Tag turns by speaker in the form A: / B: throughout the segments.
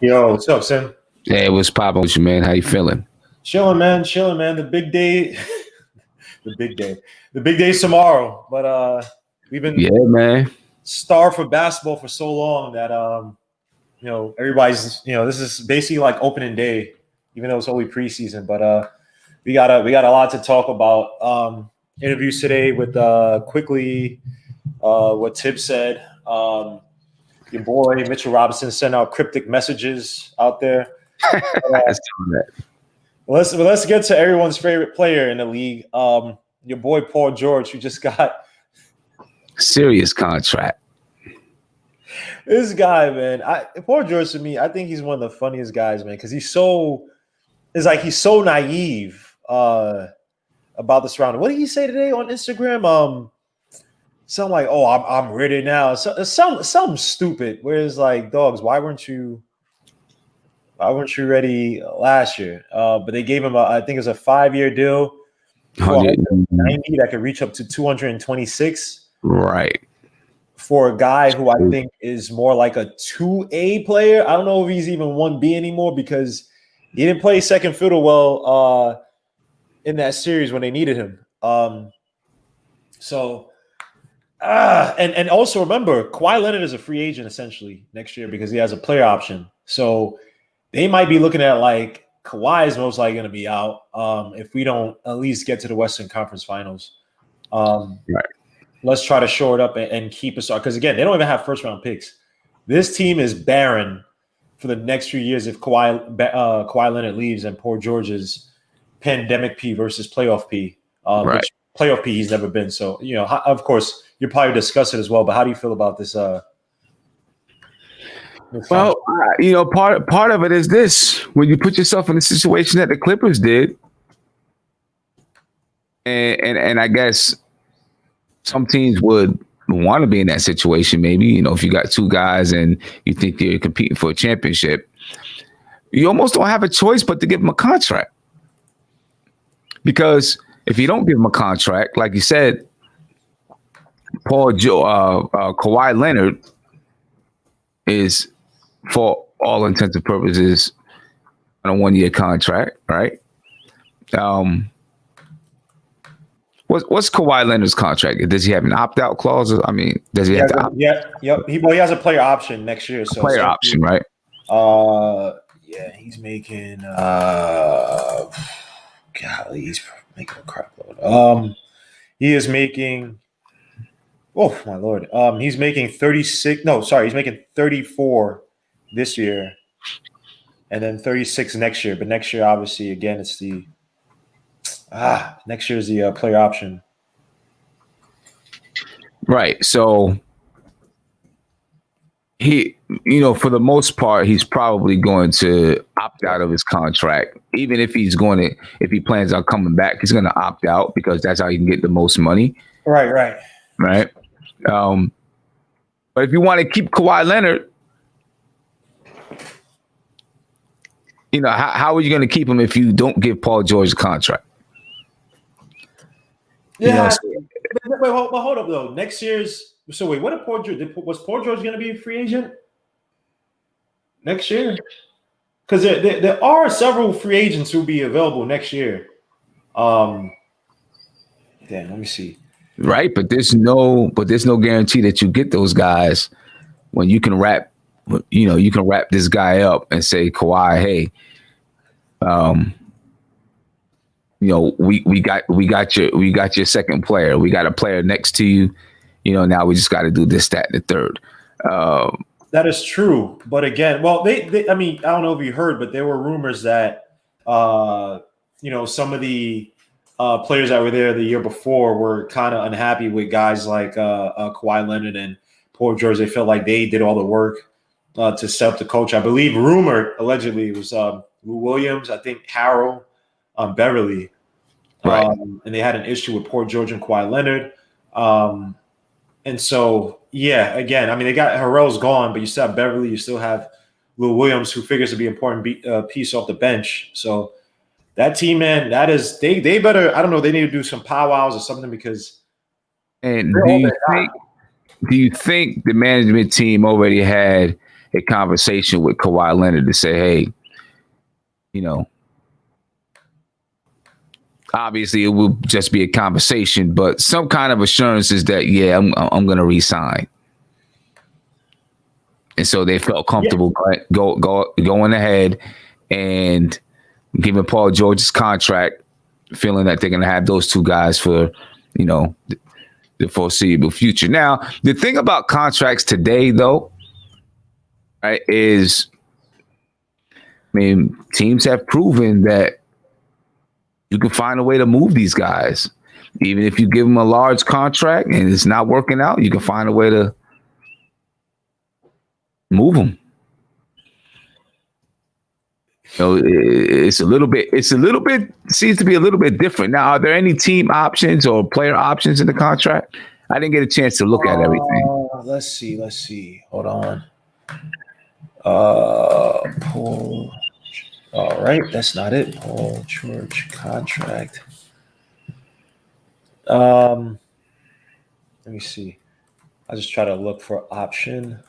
A: Yo, what's up, Sim?
B: Hey, what's poppin' with you, man? How you feeling?
A: Chilling, man. Chilling, man. The big day, the big day, the big day's tomorrow. But we've been
B: Yeah, man.
A: starved for basketball for so long that everybody's this is basically like opening day, even though it's only preseason. But we got a lot to talk about. Interviews today with quickly what Thibs said. Your boy Mitchell Robinson sent out cryptic messages out there.
B: I saw that.
A: Let's get to everyone's favorite player in the league. Your boy Paul George, who just got
B: Serious contract.
A: this guy, man. Paul George to me, I think he's one of the funniest guys, man, because he's so naive about the surrounding. What did he say today on Instagram? Something like, "Oh, I'm ready now." Something stupid. Whereas, like, dogs, why weren't you ready last year? But they gave him I think it was a 5-year deal for 190 that could reach up to 226.
B: Right.
A: For a guy who I think is more like a 2A player. I don't know if he's even 1B anymore because he didn't play second fiddle well in that series when they needed him. And also remember, Kawhi Leonard is a free agent essentially next year because he has a player option. So they might be looking at like Kawhi is most likely going to be out if we don't at least get to the Western Conference Finals.
B: Right.
A: Let's try to shore it up and keep a star because again, they don't even have first round picks. This team is barren for the next few years if Kawhi Leonard leaves and Paul George's pandemic P versus playoff P.
B: Right.
A: Which playoff P he's never been. So of course, you probably discuss it as well. But how do you feel about this?
B: Well, part of it is this: when you put yourself in a situation that the Clippers did, and I guess some teams would want to be in that situation. Maybe if you got two guys and you think you're competing for a championship, you almost don't have a choice but to give them a contract. Because if you don't give them a contract, like you said, Kawhi Leonard is, for all intents and purposes, on a 1-year contract, right? What's Kawhi Leonard's contract? Does he have an opt-out clause? I mean, does he have to opt?
A: Yeah, yep. He has a player option next year. So
B: player option, right?
A: Yeah, he's making golly, he's making a crap load. He is making oh my lord. He's making 36. No, sorry, he's making 34 this year, and then 36 next year. But next year, obviously, again, it's the next year is the player option.
B: Right. So he, for the most part, he's probably going to opt out of his contract. Even if he plans on coming back, he's going to opt out because that's how he can get the most money.
A: Right.
B: But if you want to keep Kawhi Leonard, how are you going to keep him if you don't give Paul George a contract?
A: Yeah. Wait, hold up though. Next year's what did Paul George? Was Paul George going to be a free agent next year? Because there are several free agents who will be available next year. Let me see.
B: Right, but there's no guarantee that you get those guys when you can wrap this guy up and say, Kawhi, hey, we got your second player. We got a player next to you. Now we just got to do this, that, and the third.
A: That is true, but again, well, I mean, I don't know if you heard, but there were rumors that some of the players that were there the year before were kind of unhappy with guys like Kawhi Leonard and Paul George. They felt like they did all the work to set up the coach. I believe allegedly, it was Lou Williams, I think Harold, Beverly.
B: Right.
A: And they had an issue with Paul George and Kawhi Leonard. And so, yeah, again, I mean, they got Harrell's gone, but you still have Beverly. You still have Lou Williams, who figures to be an important piece off the bench. So that team, man, that is they better. I don't know. They need to do some powwows or something because.
B: And do you think the management team already had a conversation with Kawhi Leonard to say, hey, obviously it will just be a conversation, but some kind of assurances that, yeah, I'm going to re-sign. And so they felt comfortable going ahead and giving Paul George's contract, feeling that they're going to have those two guys for, the foreseeable future. Now, the thing about contracts today, though, right, is, teams have proven that you can find a way to move these guys. Even if you give them a large contract and it's not working out, you can find a way to move them. It's a little bit seems to be a little bit different. Now, are there any team options or player options in the contract? I didn't get a chance to look at everything.
A: Let's see. Hold on. Paul. All right, that's not it. Paul George contract. Let me see. I just try to look for option.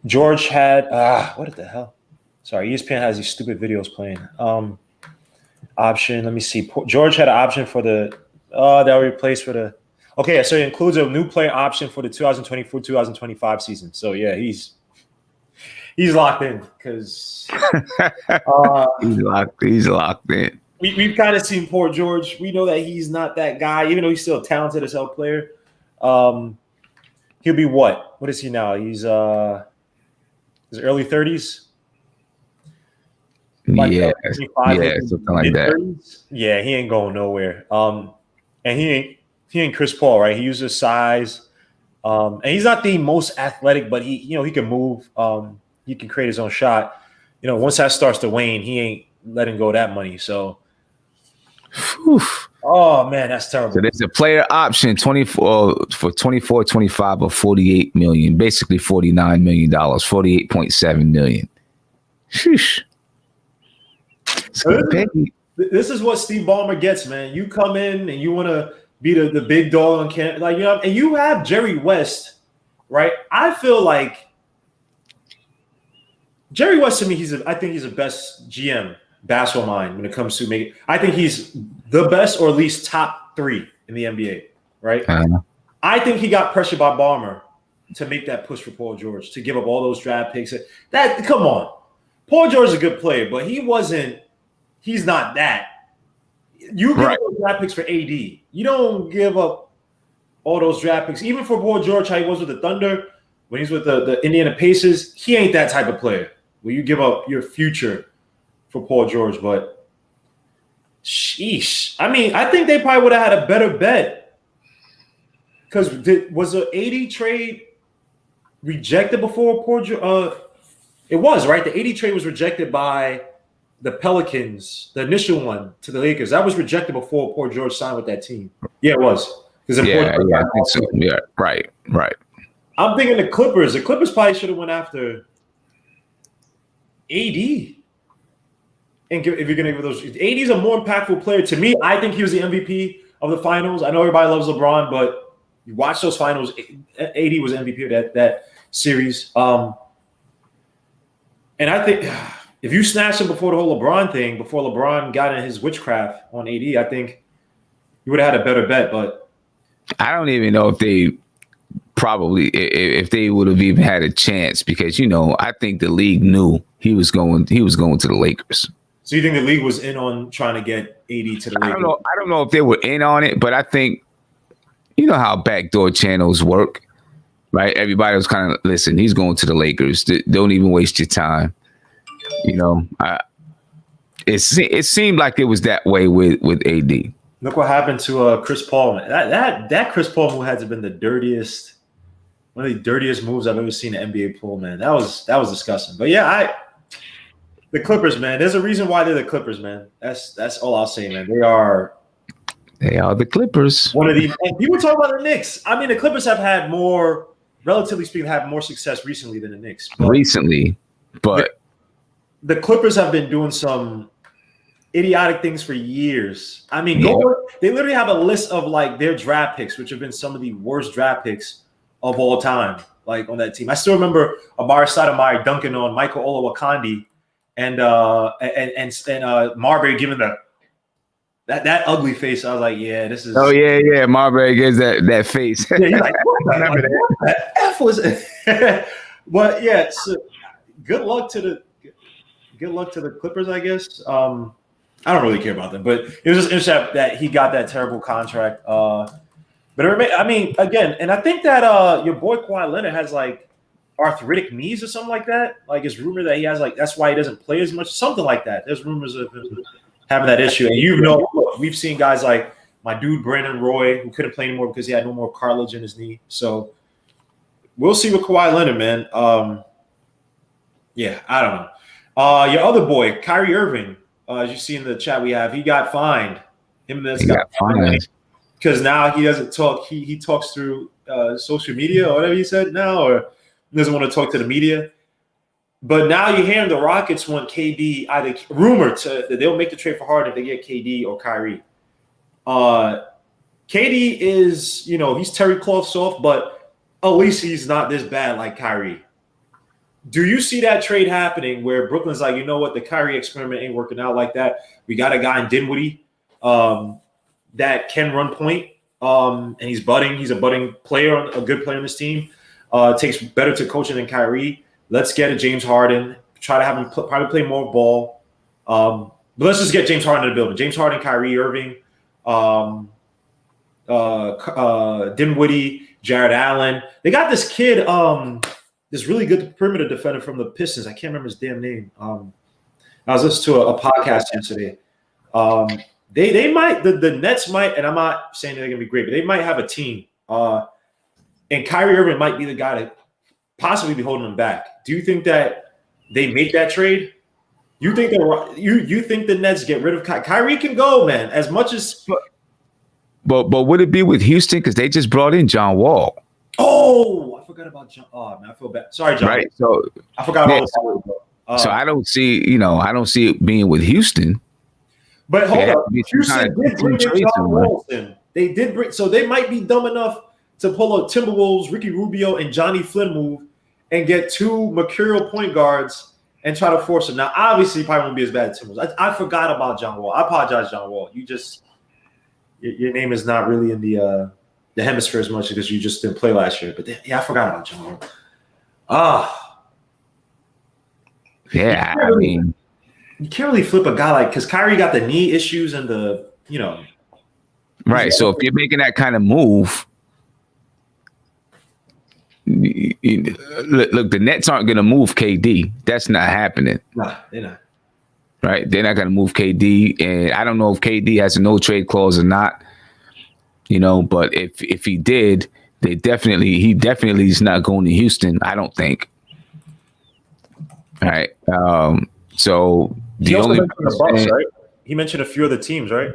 A: George had what the hell? Sorry, ESPN has these stupid videos playing. Option. Let me see. George had an option for the that replaced for the. Okay, so it includes a new player option for the 2024-2025 season. So yeah, he's locked in because
B: he's locked in.
A: We've kind of seen poor George. We know that he's not that guy, even though he's still talented as hell player. He'll be what? What is he now? He's his early 30s.
B: Yeah, something like that.
A: Yeah, he ain't going nowhere. And he ain't Chris Paul, right? He uses size. And he's not the most athletic, but he can move. He can create his own shot. Once that starts to wane, he ain't letting go of that money. So, oh man, that's terrible.
B: So there's a player option 24-25 or $48 million, basically $49 million, $48.7 million. Sheesh.
A: This is what Steve Ballmer gets, man. You come in and you want to be the big dog on camp, and you have Jerry West, right? I feel like Jerry West, to me, I think he's the best GM basketball mind when it comes to making. I think he's the best, or at least top 3 in the NBA, right? I think he got pressured by Ballmer to make that push for Paul George, to give up all those draft picks. Come on. Paul George is a good player, but he's not that. You give up those draft picks for AD. You don't give up all those draft picks. Even for Paul George, how he was with the Thunder, when he's with the Indiana Pacers, he ain't that type of player where you give up your future for Paul George. But sheesh. I think they probably would have had a better bet. Because was the AD trade rejected before Paul George? It was, right? The AD trade was rejected by the Pelicans, the initial one to the Lakers. That was rejected before Paul George signed with that team. Yeah, it was. I
B: think so. Yeah, right.
A: I'm thinking the Clippers. The Clippers probably should have went after AD. And if you're going to give those, AD's a more impactful player. To me, I think he was the MVP of the finals. I know everybody loves LeBron, but you watch those finals, AD was MVP of that series. And I think if you snatched him before the whole LeBron thing, before LeBron got in his witchcraft on AD, I think you would have had a better bet. But
B: I don't even know if they would have even had a chance, because I think the league knew he was going to the Lakers.
A: So you think the league was in on trying to get AD to the Lakers?
B: I don't know if they were in on it, but I think how backdoor channels work, right? Everybody was kind of, listen, he's going to the Lakers. Don't even waste your time. It seemed like it was that way with AD.
A: Look what happened to Chris Paul. Man. That Chris Paul move had to have been one of the dirtiest moves I've ever seen in the NBA pool, man. That was disgusting. But yeah, the Clippers, man. There's a reason why they're the Clippers, man. That's all I'll say, man. They are
B: the Clippers.
A: One of the and people talk about the Knicks. The Clippers have had more, relatively speaking, had more success recently than the Knicks.
B: But
A: the Clippers have been doing some idiotic things for years. They literally have a list of their draft picks, which have been some of the worst draft picks of all time, like on that team. I still remember Amari Stoudemire dunking on Michael Olowokandi and Marbury giving that ugly face. I was like, yeah, this is.
B: Oh yeah. Marbury gives that face.
A: Yeah, you're like, what the F was it? But yeah, so good luck to the Clippers, I guess. I don't really care about them, but it was just interesting that he got that terrible contract. But I mean, again, and I think that your boy Kawhi Leonard has like arthritic knees or something like that. Like it's rumored that he has like that's why he doesn't play as much, something like that. There's rumors of him having that issue, and we've seen guys like my dude Brandon Roy who couldn't play anymore because he had no more cartilage in his knee. So we'll see with Kawhi Leonard, man. Yeah, I don't know. Your other boy Kyrie Irving, as you see in the chat we have, he got fined. Him and this guy got fined. Because now he doesn't talk. He talks through social media or whatever he said now, or doesn't want to talk to the media. But now you're hearing the Rockets want KD either rumored that they'll make the trade for Harden if they get KD or Kyrie. KD is, he's Terry Cloth soft, but at least he's not this bad like Kyrie. Do you see that trade happening where Brooklyn's like, you know what, the Kyrie experiment ain't working out like that. We got a guy in Dinwiddie that can run point, and he's budding. He's a budding player, a good player on this team. Takes better to coaching than Kyrie. Let's get a James Harden. Try to have him probably play more ball. But let's just get James Harden in the building. James Harden, Kyrie Irving, Dinwiddie, Jared Allen. They got this kid, this really good perimeter defender from the Pistons. I can't remember his damn name. I was listening to a podcast yesterday. They might the Nets might, and I'm not saying they're gonna be great, but they might have a team. And Kyrie Irving might be the guy to possibly be holding them back. Do you think that they make that trade? You think that you think the Nets get rid of Kyrie? Kyrie can go, man. As much as,
B: but would it be with Houston because they just brought in John Wall?
A: Oh, I forgot about John. Oh man, I feel bad. Sorry, John.
B: Right. So
A: I forgot about the
B: so I don't see it being with Houston.
A: But hold up, Houston did bring in John Wall. They did bring, so they might be dumb enough to pull a Timberwolves, Ricky Rubio, and Johnny Flynn move and get two mercurial point guards and try to force them. Now, obviously, probably won't be as bad as Timberwolves. I forgot about John Wall. I apologize, John Wall. Your name is not really in the hemisphere as much because you just didn't play last year. But I forgot about John Wall.
B: Yeah,
A: you can't really flip a guy like because Kyrie got the knee issues and
B: right. So if you're making that kind of move, look, the Nets aren't going to move KD. That's not happening.
A: Nah, they're not.
B: Right, they're not going to move KD, and I don't know if KD has a no trade clause or not. But if he did, he definitely is not going to Houston. I don't think. All right. So
A: he also mentioned the Bucks, right? He mentioned a few of the teams, right?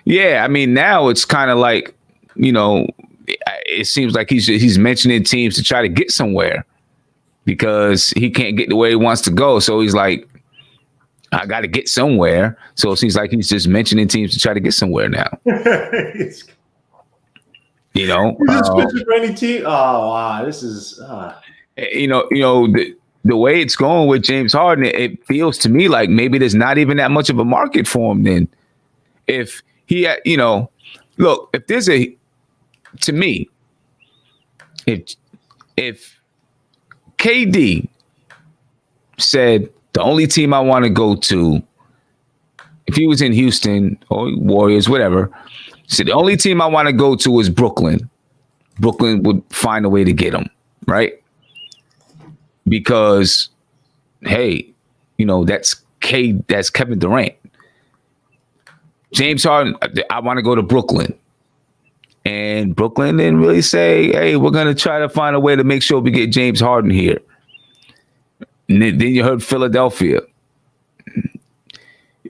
B: Yeah, I mean now it's kind of like it seems like he's mentioning teams to try to get somewhere because he can't get the way he wants to go. So he's like, I got to get somewhere. So it seems like he's just mentioning teams to try to get somewhere now.
A: He's just for any team. Oh wow, this is.
B: The way it's going with James Harden, it feels to me like maybe there's not even that much of a market for him. Then, if he, look, if there's to me, if KD said the only team I want to go to, if he was in Houston or Warriors, whatever, said the only team I want to go to is Brooklyn. Brooklyn would find a way to get him, right? Because, hey, that's Kevin Durant. James Harden, I want to go to Brooklyn. And Brooklyn didn't really say, hey, we're going to try to find a way to make sure we get James Harden here. And then you heard Philadelphia.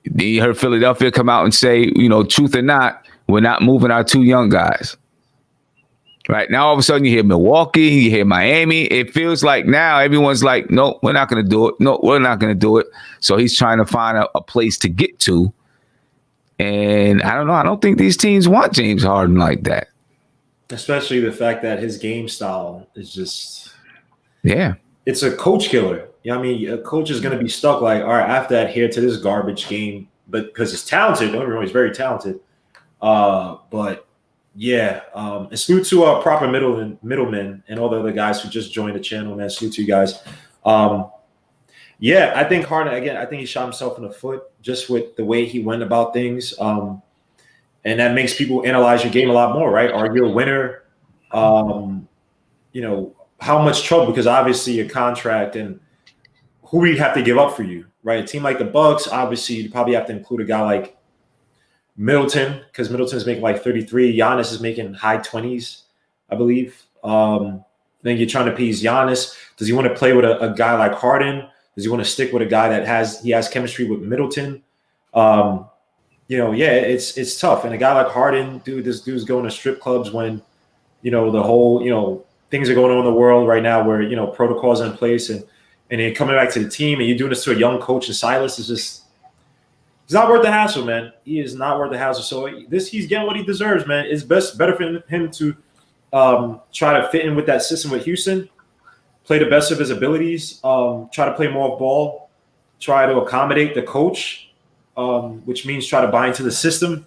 B: Then you heard Philadelphia come out and say, truth or not, we're not moving our two young guys. Right now, all of a sudden, you hear Milwaukee, you hear Miami. It feels like now everyone's like, no, we're not going to do it. No, we're not going to do it. So he's trying to find a place to get to. And I don't know. I don't think these teams want James Harden like that.
A: Especially the fact that his game style is just
B: Yeah.
A: it's a coach killer. You know what I mean? A coach is going to be stuck like, all right, I have to adhere to this garbage game, but because he's talented, don't get me wrong, he's very talented. But yeah, and salute to proper middlemen and all the other guys who just joined the channel, man. Salute to you guys. Yeah, I think Harden again. I think he shot himself in the foot just with the way he went about things, and that makes people analyze your game a lot more, right? Are you a winner? You know, how much trouble? Because obviously your contract and who do you have to give up for you, right? A team like the Bucks, obviously you probably have to include a guy like Middleton, because Middleton's making like 33. Giannis is making high 20s, I believe. Then you're trying to appease Giannis. Does he want to play with a guy like Harden? Does he want to stick with a guy that has chemistry with Middleton? You know, yeah, it's tough. And a guy like Harden, dude, this dude's going to strip clubs when, you know, the whole, you know, things are going on in the world right now where, you know, protocols are in place and then coming back to the team and you're doing this to a young coach and Silas is just he's not worth the hassle, man. He is not worth the hassle. So he's getting what he deserves, man. It's better for him to try to fit in with that system with Houston, play the best of his abilities, try to play more ball, try to accommodate the coach, which means try to buy into the system.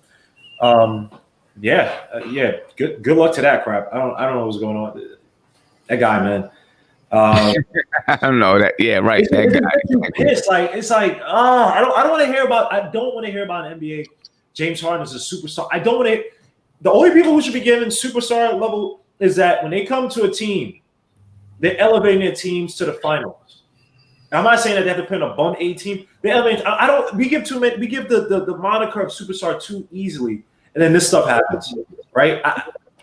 A: Yeah. Good luck to that crap. I don't know what's going on. That guy, man.
B: I don't know that. Yeah, right. That guy.
A: Pissed. Like it's like, I don't want to hear about. I don't want to hear about an NBA. James Harden is a superstar. I don't want to. The only people who should be given superstar level is that when they come to a team, they're elevating their teams to the finals. I'm not saying that they have to put in a bum A team. They elevate. I don't. We give too many. We give the moniker of superstar too easily, and then this stuff happens, right?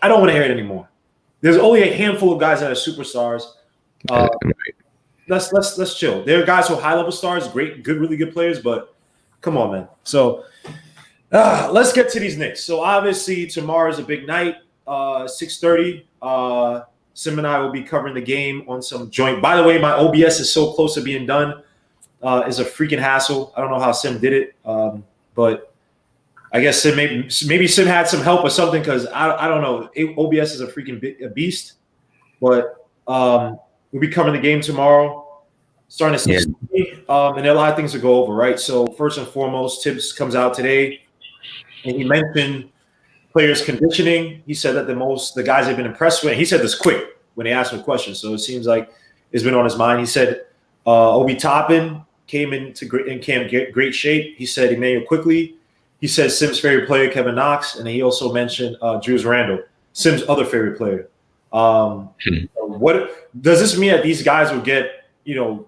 A: I don't want to hear it anymore. There's only a handful of guys that are superstars. Let's chill. There are guys who are high level stars, great, good, really good players, but come on, man. So let's get to these Knicks. So obviously tomorrow is a big night, 6:30. Sim and I will be covering the game on some joint. By the way, my OBS is so close to being done. It's a freaking hassle. I don't know how Sim did it, but I guess Sim maybe Sim had some help or something because I don't know. OBS is a freaking beast, but we'll be covering the game tomorrow, starting at 6:30, and there are a lot of things to go over, right? So first and foremost, Thibs comes out today, and he mentioned players' conditioning. He said that the guys have been impressed with. He said this quick when they asked him questions, so it seems like it's been on his mind. He said Obi Toppin came into great shape. He said Emmanuel quickly. He said Sim's favorite player, Kevin Knox, and he also mentioned Julius Randle, Sim's other favorite player. What does this mean that these guys will get, you know,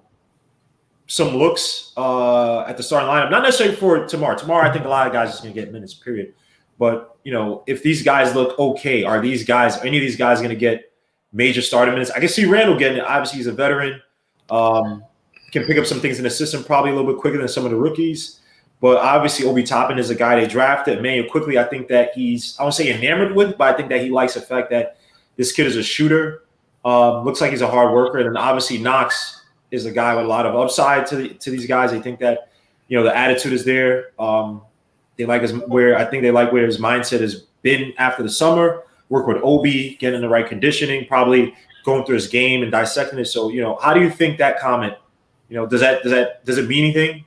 A: some looks at the starting lineup? Not necessarily for tomorrow. Tomorrow, I think a lot of guys are going to get minutes, period. But, you know, if these guys look okay, are any of these guys going to get major starting minutes? I can see Randall getting it. Obviously, he's a veteran. Can pick up some things in the system probably a little bit quicker than some of the rookies. But obviously, Obi Toppin is a guy they drafted. Emmanuel quickly, I think that I won't say enamored with, but I think that he likes the fact that this kid is a shooter. Looks like he's a hard worker. And then obviously Knox is a guy with a lot of upside to these guys. They think that, you know, the attitude is there. They like where his mindset has been after the summer. Work with Obi, getting the right conditioning, probably going through his game and dissecting it. So, you know, how do you think that comment, you know, does it mean anything?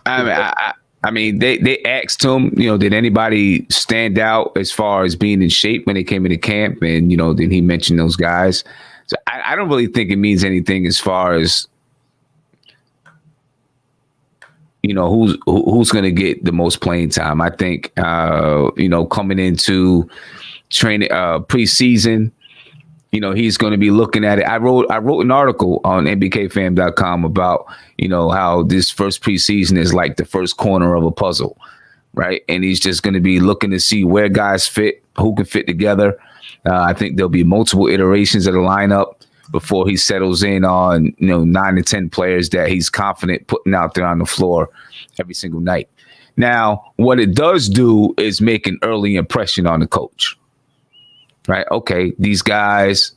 B: I mean, they asked him, you know, did anybody stand out as far as being in shape when they came into camp? And, you know, then he mentioned those guys. So I don't really think it means anything as far as, you know, who's going to get the most playing time. I think, you know, coming into training preseason, you know, he's going to be looking at it. I wrote an article on NBKFam.com about, you know, how this first preseason is like the first corner of a puzzle, right? And he's just going to be looking to see where guys fit, who can fit together. I think there'll be multiple iterations of the lineup before he settles in on, you know, 9 to 10 players that he's confident putting out there on the floor every single night. Now, what it does do is make an early impression on the coach. Right. OK, these guys,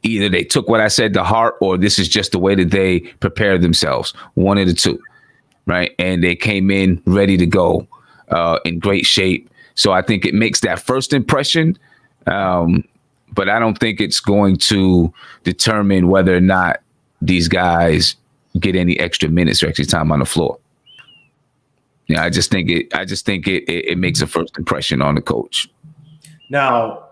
B: either they took what I said to heart or this is just the way that they prepare themselves. One of the two. Right. And they came in ready to go in great shape. So I think it makes that first impression. But I don't think it's going to determine whether or not these guys get any extra minutes or extra time on the floor. Yeah, I just think it makes a first impression on the coach.
A: Now,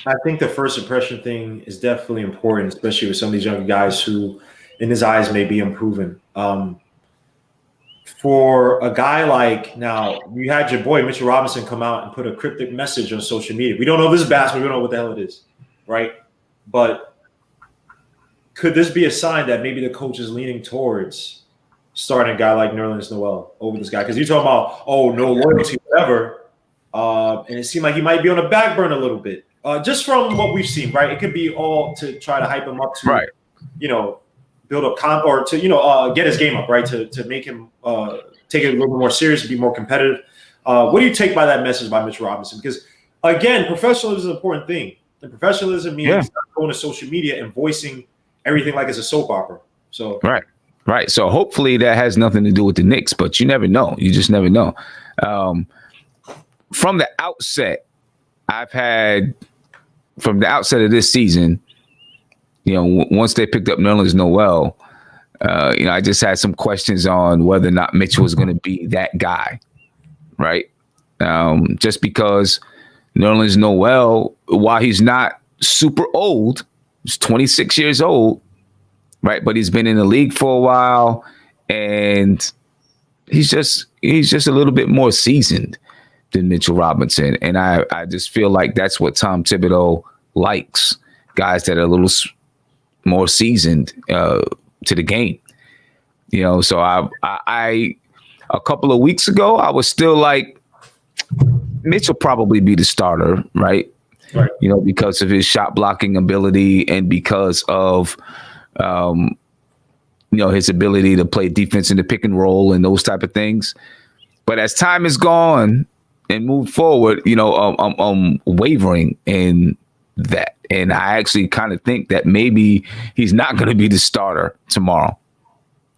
A: I think the first impression thing is definitely important, especially with some of these younger guys who, in his eyes, may be improving. For a guy like, now, you had your boy Mitchell Robinson come out and put a cryptic message on social media. We don't know if this is basketball. We don't know what the hell it is, right? But could this be a sign that maybe the coach is leaning towards starting a guy like Nerlens Noel over this guy? Because you're talking about, no loyalty, whatever. And it seemed like he might be on the back burner a little bit. Just from what we've seen, right? It could be all to try to hype him up to,
B: right,
A: build up or to, get his game up, right? To make him take it a little bit more serious and be more competitive. What do you take by that message by Mitch Robinson? Because, again, professionalism is an important thing. And professionalism means not going to social media and voicing everything like it's a soap opera. So Right.
B: So hopefully that has nothing to do with the Knicks, but you never know. You just never know. From the outset, from the outset of this season, once they picked up Nerlens Noel, I just had some questions on whether or not Mitchell was going to be that guy, right? Just because Nerlens Noel, while he's not super old, he's 26 years old, right? But he's been in the league for a while, and he's just a little bit more seasoned than Mitchell Robinson. And I just feel like that's what Tom Thibodeau likes, guys that are a little more seasoned to the game. So I a couple of weeks ago, I was still like, Mitch will probably be the starter, right?
A: Right.
B: Because of his shot blocking ability and because of his ability to play defense in the pick and roll and those type of things. But as time has gone and moved forward, I'm wavering in that. And I actually kind of think that maybe he's not going to be the starter tomorrow.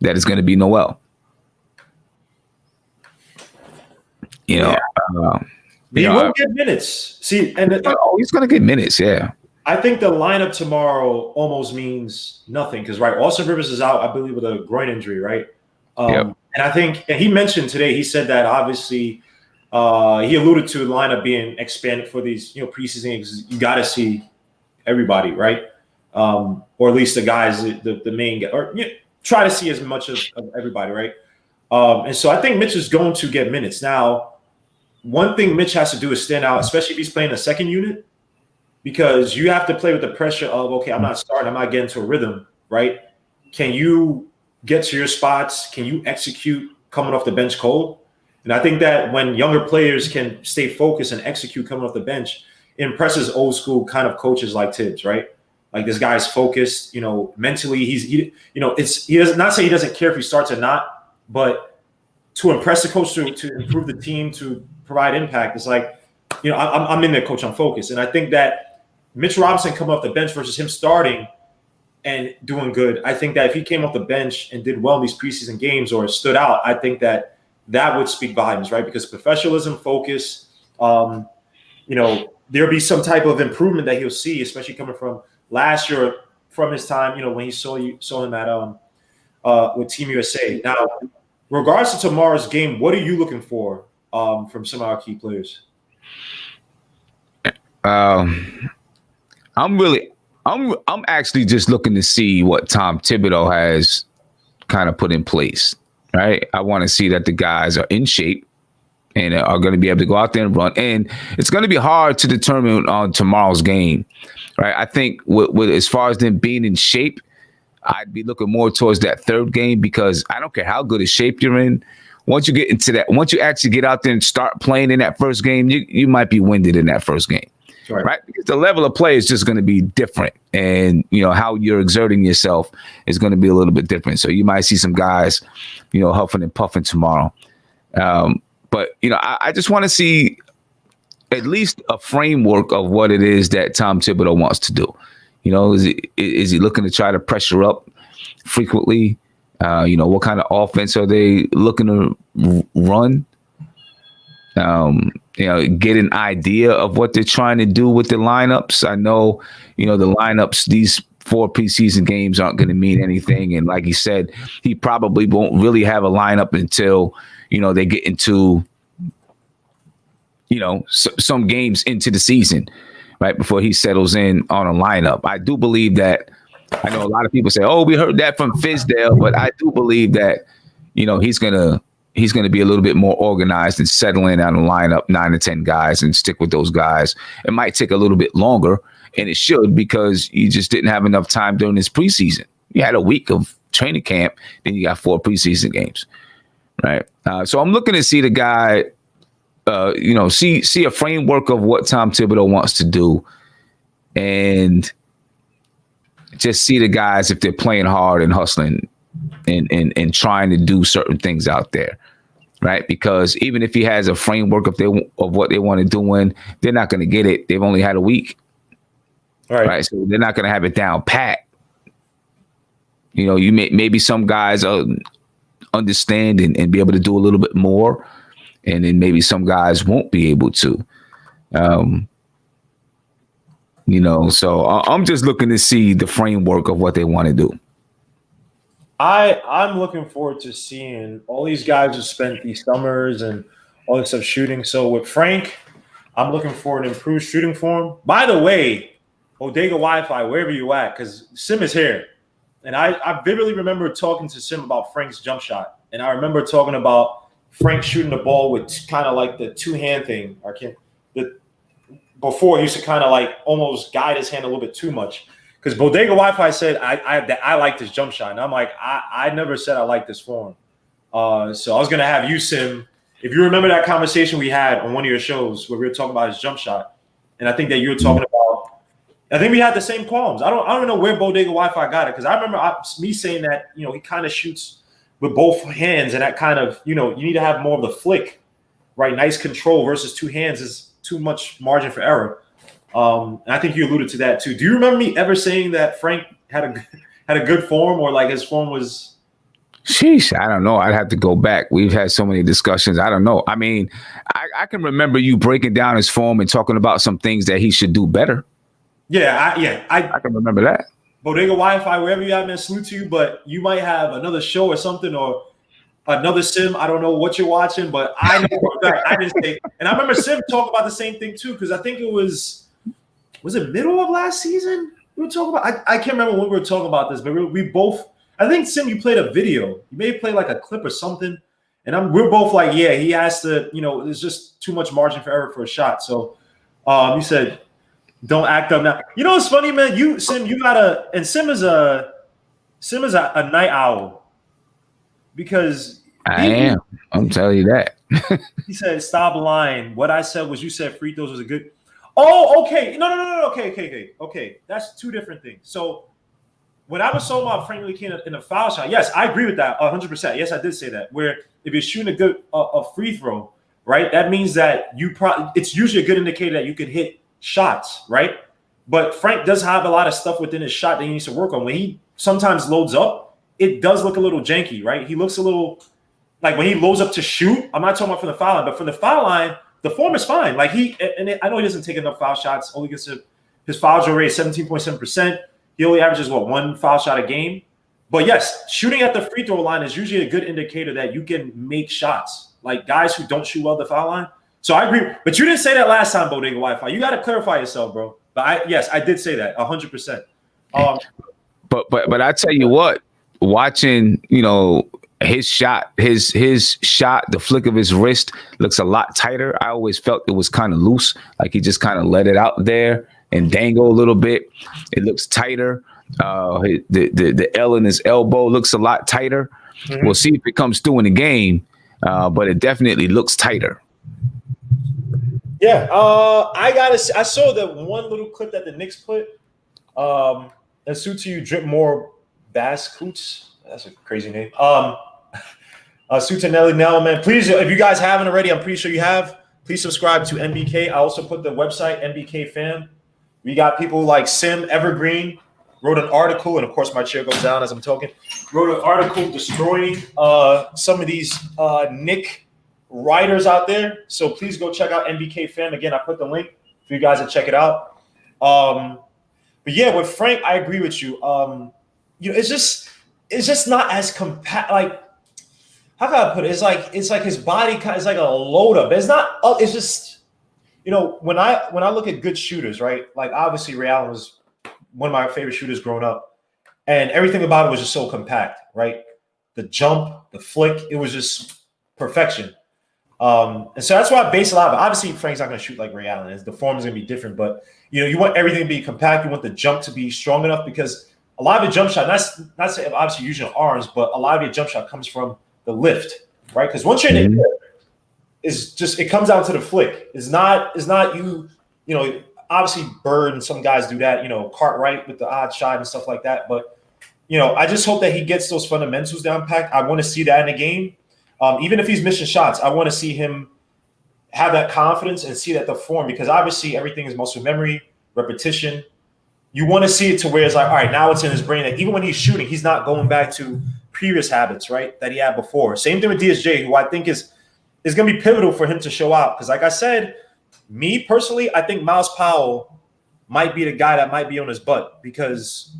B: That is going to be Noel. He will
A: get minutes. See, and
B: he's going to get minutes. Yeah.
A: I think the lineup tomorrow almost means nothing because, right, Austin Rivers is out, I believe, with a groin injury, right? And I think, and he mentioned today, he said that obviously he alluded to the lineup being expanded for these, preseason games. You got to see everybody, right? Or at least the guys, the main guy, or try to see as much of everybody, right? And so I think Mitch is going to get minutes. Now, one thing Mitch has to do is stand out, especially if he's playing a second unit, because you have to play with the pressure of, okay, I'm not starting, I'm not getting to a rhythm, right? Can you get to your spots? Can you execute coming off the bench cold? And I think that when younger players can stay focused and execute coming off the bench, it impresses old school kind of coaches like Thibs, right? Like this guy's focused, mentally. He does not say he doesn't care if he starts or not, but to impress the coach, to improve the team, to provide impact, it's like, I'm in there, coach. I'm focused, and I think that Mitch Robinson coming off the bench versus him starting and doing good. I think that if he came off the bench and did well in these preseason games or stood out, I think that would speak volumes, right? Because professionalism, focus, there'll be some type of improvement that he'll see, especially coming from last year, from his time, when he saw him at with Team USA. Now, regards to tomorrow's game, what are you looking for from some of our key players?
B: I'm actually just looking to see what Tom Thibodeau has kind of put in place, right? I want to see that the guys are in shape and are going to be able to go out there and run. And it's going to be hard to determine on tomorrow's game, right? I think with as far as them being in shape, I'd be looking more towards that third game because I don't care how good a shape you're in. Once you get into that, once you actually get out there and start playing in that first game, you might be winded in that first game. Right. Because the level of play is just going to be different. And, how you're exerting yourself is going to be a little bit different. So you might see some guys, huffing and puffing tomorrow. But I just want to see at least a framework of what it is that Tom Thibodeau wants to do. Is he looking to try to pressure up frequently? What kind of offense are they looking to run? get an idea of what they're trying to do with the lineups. I know, the lineups, these 4 preseason games aren't going to mean anything. And like he said, he probably won't really have a lineup until, they get into, some games into the season, right, before he settles in on a lineup. I do believe that. I know a lot of people say, "Oh, we heard that from Fizdale," but I do believe that, he's gonna be a little bit more organized and settle in on a lineup, 9 to 10 guys, and stick with those guys. It might take a little bit longer, and it should, because you just didn't have enough time during this preseason. You had a week of training camp, then you got 4 preseason games, right? So I'm looking to see the guy, see a framework of what Tom Thibodeau wants to do, and just see the guys if they're playing hard and hustling and trying to do certain things out there, right? Because even if he has a framework of what they want to do, they're not going to get it. They've only had a week, right? So they're not going to have it down pat. Maybe some guys understand and be able to do a little bit more, and then maybe some guys won't be able to. So I'm just looking to see the framework of what they want to do.
A: I'm looking forward to seeing all these guys who spent these summers and all this stuff shooting. So with Frank, I'm looking for an improved shooting form. By the way, Bodega Wi-Fi, wherever you at, because Sim is here. And I vividly remember talking to Sim about Frank's jump shot. And I remember talking about Frank shooting the ball with kind of like the two-hand thing. Before, he used to kind of like almost guide his hand a little bit too much. Because Bodega Wi-Fi said, I like this jump shot. And I'm like, I never said I like this form. So I was going to have you, Sim, if you remember that conversation we had on one of your shows where we were talking about his jump shot. And I think that you were talking about, I think we had the same qualms. I don't know where Bodega Wi-Fi got it. Because I remember me saying that, he kind of shoots with both hands. And that kind of, you need to have more of the flick, right? Nice control versus 2 hands is too much margin for error. And I think you alluded to that too. Do you remember me ever saying that Frank had a good form, or like his form was?
B: Sheesh, I don't know. I'd have to go back. We've had so many discussions. I don't know. I mean, I can remember you breaking down his form and talking about some things that he should do better.
A: Yeah, I
B: can remember that.
A: Bodega Wi-Fi, wherever you have, man, salute to you. But you might have another show or something, or another Sim. I don't know what you're watching, but I know for a fact I didn't say. And I remember Sim talking about the same thing too, because I think it was it middle of last season? We were talking about. I can't remember when we were talking about this, but we both. I think Sim, you played a video. You may play like a clip or something, and we're both like, yeah, he has to. There's just too much margin for error for a shot. So, you said, don't act up now. What's funny, man? Sim, you gotta. And Sim is a night owl. Because
B: I am. I'm telling you that.
A: He said, stop lying. What I said was, you said free throws was a good. Oh, okay. No. Okay. That's 2 different things. So when I was talking about Frank Lee in a foul shot, yes, I agree with that 100%. Yes, I did say that. Where if you're shooting a free throw, right, that means that it's usually a good indicator that you can hit shots, right? But Frank does have a lot of stuff within his shot that he needs to work on. When he sometimes loads up, it does look a little janky, right? He looks a little like when he loads up to shoot. I'm not talking about from the foul line, but from the foul line, the form is fine. Like I know he doesn't take enough foul shots. Only gets his foul rate is 17.7%. He only averages 1 foul shot a game. But yes, shooting at the free throw line is usually a good indicator that you can make shots. Like guys who don't shoot well at the foul line. So I agree. But you didn't say that last time, Bodega Wi-Fi. You got to clarify yourself, bro. But I did say that 100%.
B: But I tell you what. Watching, his shot, the flick of his wrist looks a lot tighter. I always felt it was kind of loose, like he just kind of let it out there and dangle a little bit. It looks tighter. The L in his elbow looks a lot tighter. Mm-hmm. We'll see if it comes through in the game, but it definitely looks tighter.
A: Yeah, I saw the one little clip that the Knicks put. And suit to you, drip more. Bass Coots, that's a crazy name. Sutanelli Nell, man. Please, if you guys haven't already, I'm pretty sure you have. Please subscribe to NBK. I also put the website NBK Fan. We got people like Sim Evergreen wrote an article, and of course my chair goes down as I'm talking. Wrote an article destroying some of these Knick writers out there. So please go check out NBK Fam. Again, I put the link for you guys to check it out. But yeah, with Frank, I agree with you. It's just not as compact. Like, how can I put it? It's like his body kind of is like a load up. It's not. It's just, when I look at good shooters, right? Like obviously Ray Allen was one of my favorite shooters growing up, and everything about it was just so compact, right? The jump, the flick, it was just perfection. And so that's why I base a lot of it. Obviously, Frank's not going to shoot like Ray Allen. The form is going to be different, but you want everything to be compact. You want the jump to be strong enough because a lot of your jump shot, not saying obviously using your arms, but a lot of your jump shot comes from the lift, right? Because once you're in the air, it comes down to the flick. It's not you obviously Bird and some guys do that, Cartwright with the odd shot and stuff like that. But I just hope that he gets those fundamentals down packed. I want to see that in the game. Even if he's missing shots, I want to see him have that confidence and see that the form, because obviously everything is muscle memory, repetition. You want to see it to where it's like, all right, now it's in his brain that even when he's shooting, he's not going back to previous habits, right, that he had before. Same thing with DSJ, who I think is going to be pivotal for him to show out. Because like I said, me personally, I think Miles Powell might be the guy that might be on his butt, because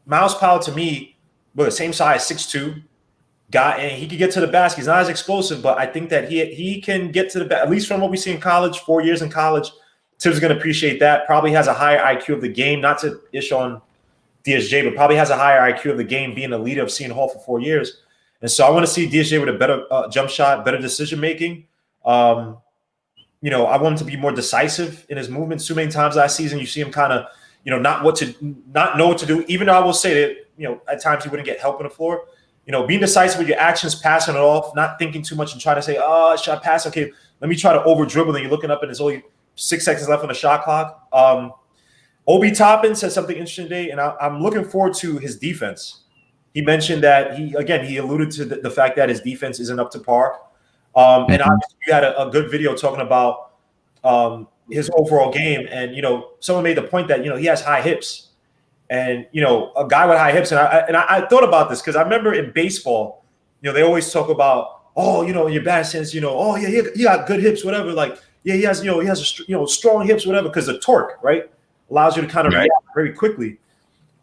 A: Miles Powell to me, the same size, 6'2", guy, and he could get to the basket. He's not as explosive, but I think that he can get to the basket, at least from what we see in college, 4 years in college. Tibbs is going to appreciate that. Probably has a higher IQ of the game, not to ish on DSJ, but probably has a higher IQ of the game, being a leader of Seton Hall for 4 years. And so I want to see DSJ with a better jump shot, better decision-making. I want him to be more decisive in his movements. Too many times last season, you see him kind of, not know what to do, even though I will say that, at times he wouldn't get help on the floor. Being decisive with your actions, passing it off, not thinking too much and trying to say, oh, should I pass? Okay, let me try to over-dribble. And you're looking up and there's only 6 seconds left on the shot clock. Obi Toppin said something interesting today, and I'm looking forward to his defense. He mentioned that he alluded to the fact that his defense isn't up to par. And obviously you had a good video talking about his overall game. And, someone made the point that, he has high hips. And, a guy with high hips, and I thought about this because I remember in baseball, they always talk about, oh, in your bad sense, oh, yeah, he got good hips, whatever. Like, yeah, he has strong hips, whatever, because the torque, right, allows you to kind of react very quickly.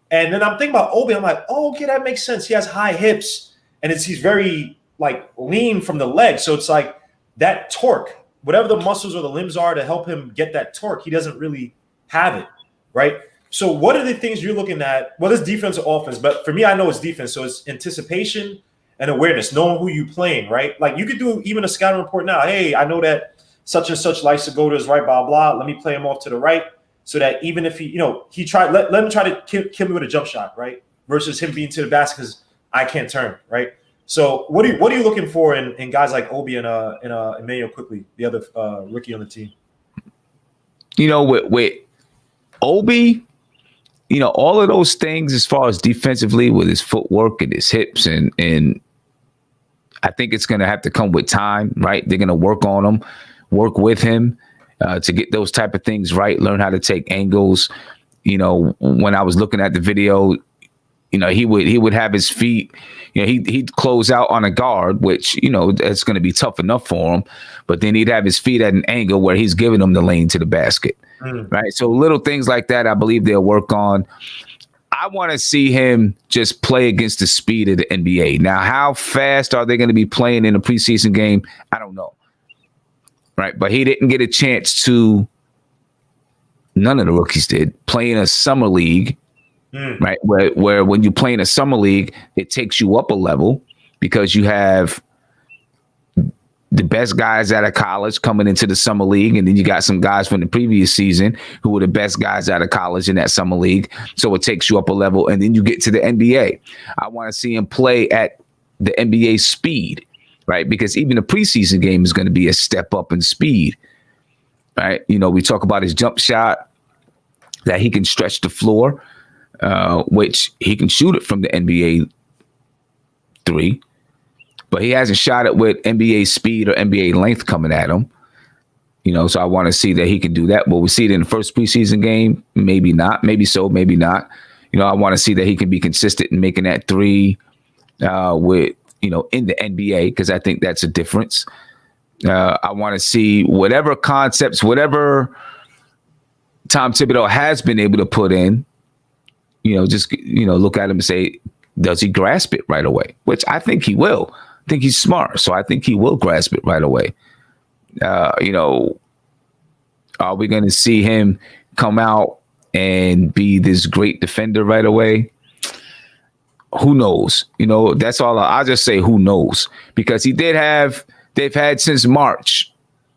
A: And then I'm thinking about Obi. I'm like, oh, okay, that makes sense. He has high hips, and he's very like lean from the leg. So it's like that torque, whatever the muscles or the limbs are to help him get that torque, he doesn't really have it, right? So what are the things you're looking at? Well, it's defense or offense, but for me, I know it's defense. So it's anticipation and awareness, knowing who you're playing, right? Like you could do even a scouting report now. Hey, I know that such and such likes to go to his right, blah, blah. Let me play him off to the right so that even if he tried, let him try to kill me with a jump shot, right? Versus him being to the basket because I can't turn, right? So what are you looking for in guys like Obi and Emmanuel Quickly, the other rookie on the team?
B: With Obi, all of those things as far as defensively with his footwork and his hips and I think it's going to have to come with time, right? They're going to work on him, work with him to get those type of things right, learn how to take angles. When I was looking at the video, he would have his feet, he'd close out on a guard, which, that's going to be tough enough for him. But then he'd have his feet at an angle where he's giving them the lane to the basket. Right. So little things like that, I believe they'll work on. I want to see him just play against the speed of the NBA. Now, how fast are they going to be playing in a preseason game? I don't know. Right. But he didn't get a chance to. None of the rookies did play in a summer league. Right. Where when you play in a summer league, it takes you up a level because you have the best guys out of college coming into the summer league. And then you got some guys from the previous season who were the best guys out of college in that summer league. So it takes you up a level. And then you get to the NBA. I want to see him play at the NBA speed, right? Because even the preseason game is going to be a step up in speed, right? We talk about his jump shot, that he can stretch the floor, which he can shoot it from the NBA 3. But he hasn't shot it with NBA speed or NBA length coming at him. So I want to see that he can do that. Will we see it in the first preseason game? Maybe not. Maybe so, maybe not. I want to see that he can be consistent in making that 3 with, in the NBA, because I think that's a difference. I want to see whatever concepts, whatever Tom Thibodeau has been able to put in, just, look at him and say, does he grasp it right away? Which I think he will. I think he's smart. So I think he will grasp it right away. Are we going to see him come out and be this great defender right away? Who knows? That's all. I'll just say who knows, because they've had since March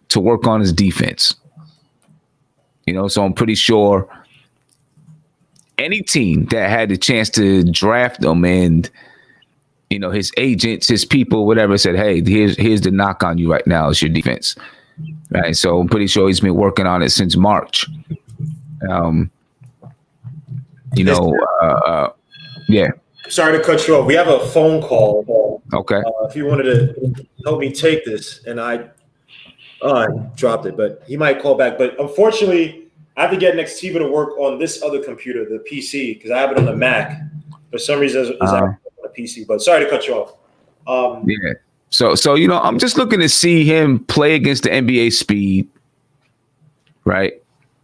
B: to work on his defense. So I'm pretty sure any team that had the chance to draft him and, his agents, his people, whatever, said, hey, here's the knock on you right now. It's your defense. Right. So I'm pretty sure he's been working on it since March. Yeah.
A: Sorry to cut you off. We have a phone call.
B: Okay.
A: If you wanted to help me take this, and I dropped it, but he might call back. But unfortunately, I have to get next TV to work on this other computer, the PC, because I have it on the Mac. For some reason, it's on the PC. But sorry to cut you off.
B: Yeah. So I'm just looking to see him play against the NBA speed, right?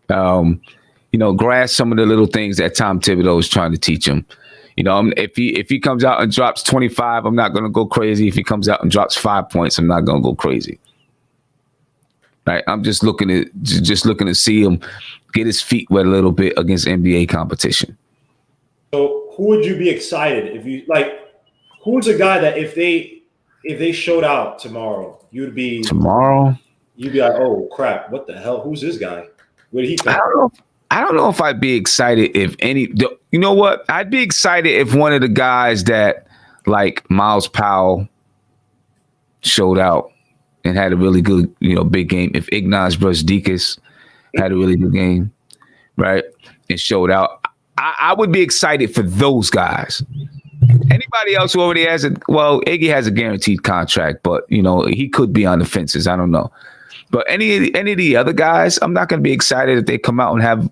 B: Grasp some of the little things that Tom Thibodeau is trying to teach him. If he comes out and drops 25, I'm not going to go crazy. If he comes out and drops 5 points, I'm not going to go crazy. Right? I'm just looking to see him get his feet wet a little bit against NBA competition.
A: So, who would you be excited if you like? Who's a guy that if they showed out tomorrow, you'd be like, oh crap, what the hell? Who's this guy? Where did he come from?
B: I don't know if I'd be excited if any. You know what? I'd be excited if one of the guys that like Miles Powell showed out and had a really good, big game. If Ignaz Brazdeikis had a really good game, right, and showed out, I would be excited for those guys. Anybody else who already has Iggy has a guaranteed contract, but he could be on the fences. I don't know. But any of the other guys, I'm not going to be excited if they come out and have,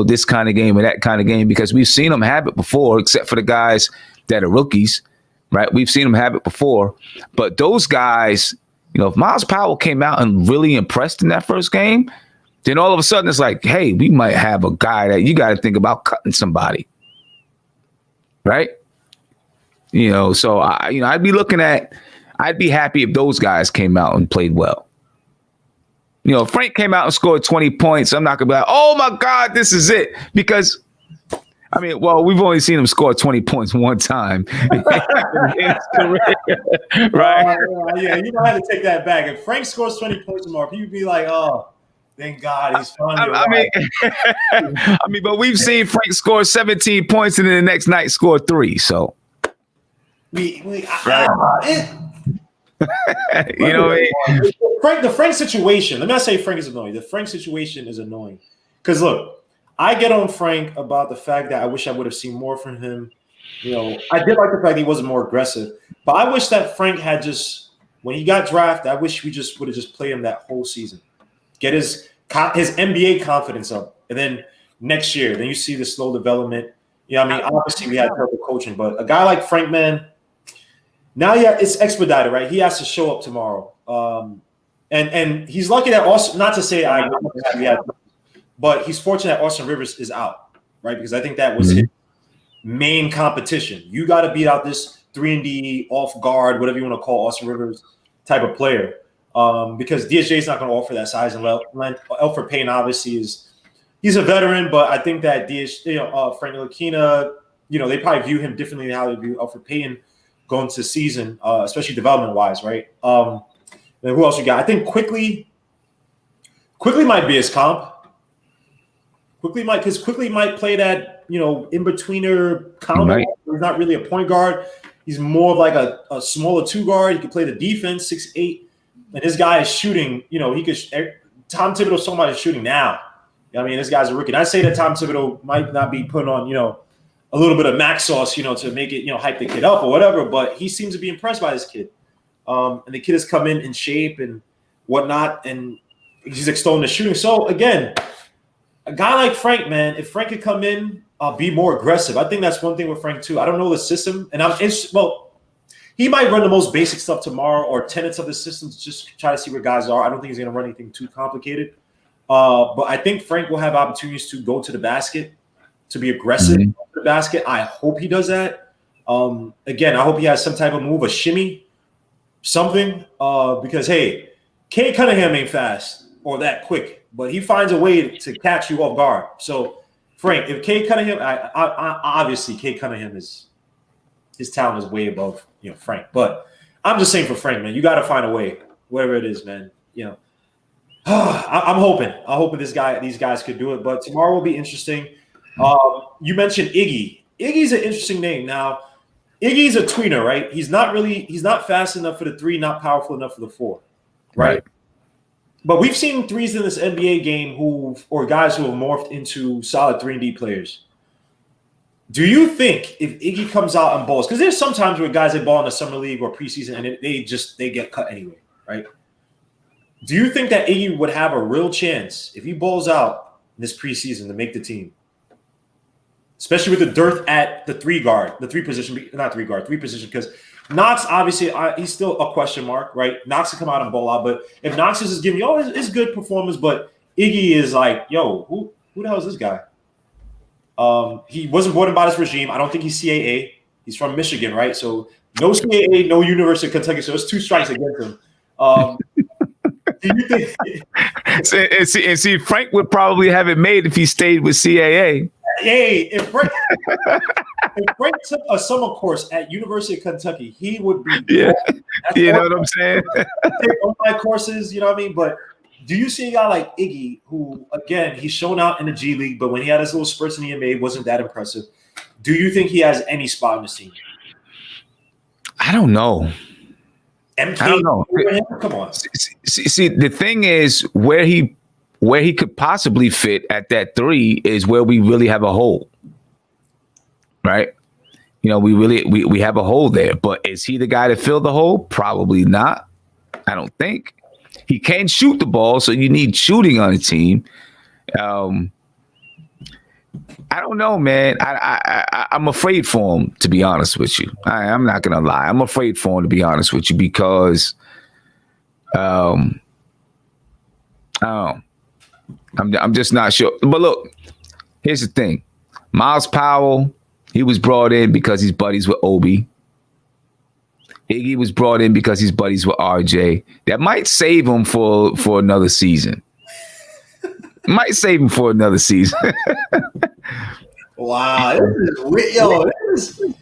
B: this kind of game or that kind of game, because we've seen them have it before, except for the guys that are rookies, right? We've seen them have it before. But those guys, if Miles Powell came out and really impressed in that first game, then all of a sudden it's like, hey, we might have a guy that you got to think about cutting somebody, right? So I'd be happy if those guys came out and played well. Frank came out and scored 20 points. I'm not going to be like, oh, my God, this is it. Because, we've only seen him score 20 points one time in his career, right?
A: Yeah, you might have to take that back. If Frank scores 20 points more, people be like, oh, thank God he's finally
B: but we've seen Frank score 17 points and then the next night score 3. So,
A: right. The Frank situation. Let me not say Frank is annoying. The Frank situation is annoying because look, I get on Frank about the fact that I wish I would have seen more from him. I did like the fact that he wasn't more aggressive, but I wish that Frank had just when he got drafted. I wish we just would have just played him that whole season, get his NBA confidence up, and then next year, then you see the slow development. Obviously we had terrible coaching, but a guy like Frank, man. Now, it's expedited, right? He has to show up tomorrow, and he's lucky that Austin. Not to say but he's fortunate that Austin Rivers is out, right? Because I think that was his main competition. You got to beat out this 3-and-D off guard, whatever you want to call Austin Rivers type of player, because DSJ is not going to offer that size and length. Elfrid Payton obviously he's a veteran, but I think that Frank Ntilikina, they probably view him differently than how they view Elfrid Payton going to season, especially development-wise, right? Then who else you got? I think Quickly might be his comp. Quickly might play that, in-betweener combo. He's not really a point guard. He's more of like a smaller 2 guard. He can play the defense, 6'8". And this guy is shooting, he could – Tom Thibodeau's talking about his shooting now. This guy's a rookie. And I say that Tom Thibodeau might not be putting on, a little bit of max sauce, to make it, hype the kid up or whatever. But he seems to be impressed by this kid. And the kid has come in shape and whatnot, and he's extolling the shooting. So, again, a guy like Frank, man, if Frank could come in, be more aggressive. I think that's one thing with Frank, too. I don't know the system. And He might run the most basic stuff tomorrow or tenets of the system to just try to see where guys are. I don't think he's going to run anything too complicated. But I think Frank will have opportunities to go to the basket, to be aggressive to the basket. I hope he does that. Again, I hope he has some type of move, a shimmy, something. Because, hey, Cade Cunningham ain't fast or that quick, but he finds a way to catch you off guard. So, Frank, if Cade Cunningham, obviously Cade Cunningham his talent is way above, Frank. But I'm just saying for Frank, man, you got to find a way, whatever it is, man. I'm hoping. I'm hoping these guys could do it. But tomorrow will be interesting. You mentioned Iggy. Iggy's an interesting name. Now, Iggy's a tweener, right? He's not fast enough for the 3, not powerful enough for the 4, right? But we've seen threes in this NBA game or guys who have morphed into solid 3-and-D players. Do you think if Iggy comes out and balls, because there's sometimes where guys that ball in the summer league or preseason and they get cut anyway, right? Do you think that Iggy would have a real chance if he balls out in this preseason to make the team? Especially with the dearth at the 3 position, because Knox, obviously, he's still a question mark, right? Knox can come out and ball out, but if Knox is just giving you his good performance, but Iggy is like, yo, who the hell is this guy? He wasn't brought in by this regime. I don't think he's CAA. He's from Michigan, right? So no CAA, no University of Kentucky. So it's 2 strikes against him. Do you think?
B: See, Frank would probably have it made if he stayed with CAA.
A: Hey, if Frank took a summer course at University of Kentucky, he would be.
B: Yeah, you know what I'm saying?
A: Take online courses, you know what I mean? But do you see a guy like Iggy, who, again, he's shown out in the G League, but when he had his little spurts in the NBA, wasn't that impressive? Do you think he has any spot in the team?
B: I don't know.
A: I don't know. Come on.
B: See, the thing is where he could possibly fit at that 3 is where we really have a hole, right? We have a hole there, but is he the guy to fill the hole? Probably not. I don't think. He can shoot the ball, so you need shooting on the team. I don't know, man. I'm afraid for him, to be honest with you. I'm not gonna lie. I'm afraid for him, to be honest with you, because I'm just not sure. But look, here's the thing. Miles Powell, he was brought in because he's buddies with Obi. Iggy was brought in because he's buddies with RJ. That might save him for another season. Might save him for another season.
A: Wow, this is weird. Yo, this is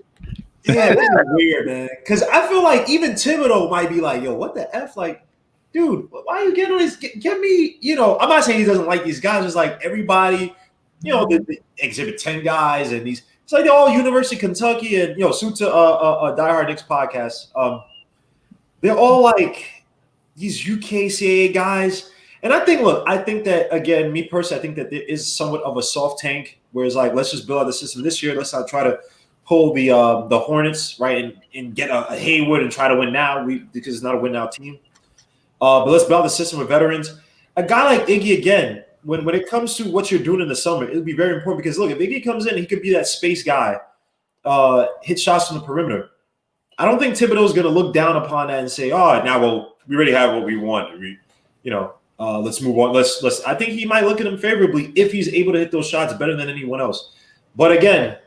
A: weird, man. Because I feel like even Thibodeau might be like, yo, what the F? Like, dude, why are you getting this? Get me, I'm not saying he doesn't like these guys. It's like everybody, the Exhibit 10 guys and these. It's like they're all University of Kentucky and, suit to Die Hard Knicks podcast. They're all like these UKCAA guys. And I think that, again, me personally, I think that there is somewhat of a soft tank where it's like, let's just build out the system this year. Let's not try to pull the Hornets, right, and get a Hayward and try to win now because it's not a win now team. But let's build the system with veterans. A guy like Iggy, again, when it comes to what you're doing in the summer, it'll be very important because, look, if Iggy comes in, he could be that space guy, hit shots from the perimeter. I don't think Thibodeau is going to look down upon that and say, oh, now, well, we already have what we want. Let's move on. Let's. I think he might look at him favorably if he's able to hit those shots better than anyone else. But again,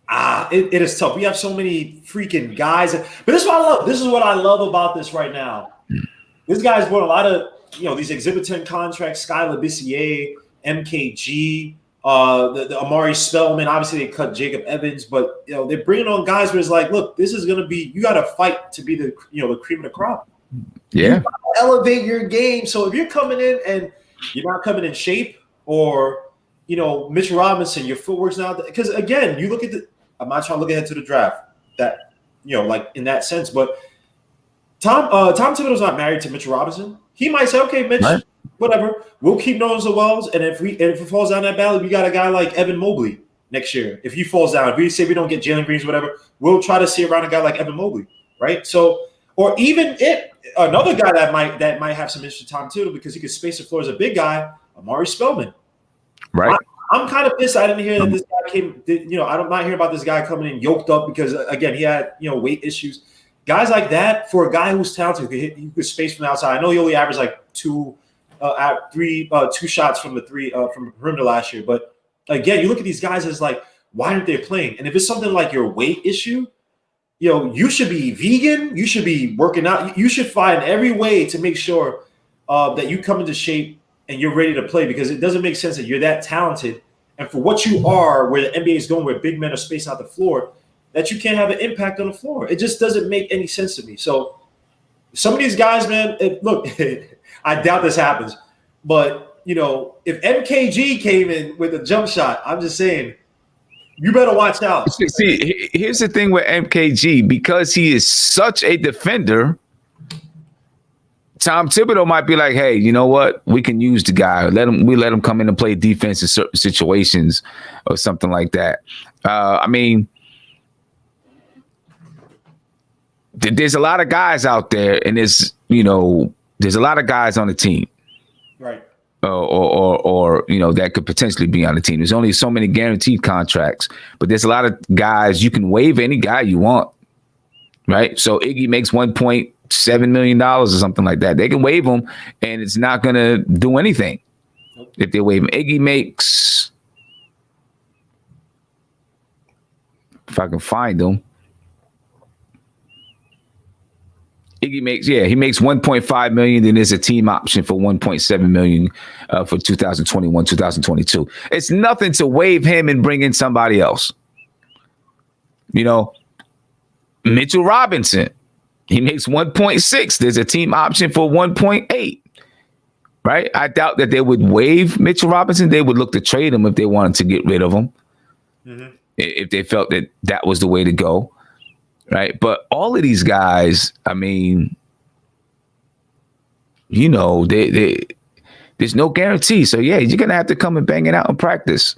A: it is tough. We have so many freaking guys. But this is what I love. This is what I love about this right now. This guy's brought a lot of, these Exhibit 10 contracts, Skylar Bissier, MKG, the Amari Spellman. Obviously, they cut Jacob Evans, but they're bringing on guys where it's like, look, this is going to be, you got to fight to be the cream of the crop.
B: Yeah,
A: elevate your game. So if you're coming in and you're not coming in shape, or Mitch Robinson, your footwork's not, because again, you look at I'm not trying to look ahead to the draft, that like in that sense, but Tom Thibodeau's not married to Mitch Robinson. He might say, okay, Mitch, right, whatever, we'll keep Nolan Wells, and if it falls down that ballot, we got a guy like Evan Mobley next year. If he falls down, if we say we don't get Jalen Greens, whatever, we'll try to see around a guy like Evan Mobley, right? So, or even another guy that might have some interest in Tom Thibodeau because he could space the floor as a big guy, Amari Spellman.
B: Right.
A: I'm kind of pissed I didn't hear that this guy came. I'm not hearing about this guy coming in yoked up because again he had weight issues. Guys like that, for a guy who's talented, he could space from the outside. I know he only averaged like two shots from the perimeter last year, but again, you look at these guys as like, why aren't they playing? And if it's something like your weight issue, you should be vegan. You should be working out. You should find every way to make sure that you come into shape and you're ready to play, because it doesn't make sense that you're that talented and for what you are, where the NBA is going, where big men are spacing out the floor, that you can't have an impact on the floor. It just doesn't make any sense to me. So some of these guys, man, look, I doubt this happens, but if MKG came in with a jump shot, I'm just saying, you better watch out.
B: See, here's the thing with MKG, because he is such a defender. Tom Thibodeau might be like, hey, you know what? We can use the guy. Let him come in and play defense in certain situations or something like that. There's a lot of guys out there, and there's a lot of guys on the team.
A: Right.
B: Or that could potentially be on the team. There's only so many guaranteed contracts, but there's a lot of guys you can waive any guy you want. Right. So Iggy makes $1.7 million or something like that. They can waive him and it's not going to do anything if they waive him. Iggy makes, if I can find him, he makes $1.5 million. Then there's a team option for $1.7 million for 2021, 2022. It's nothing to waive him and bring in somebody else. Mitchell Robinson, he makes 1.6. There's a team option for 1.8. Right? I doubt that they would waive Mitchell Robinson. They would look to trade him if they wanted to get rid of him. Mm-hmm. If they felt that was the way to go. Right. But all of these guys, there's no guarantee. So, yeah, you're going to have to come and bang it out in practice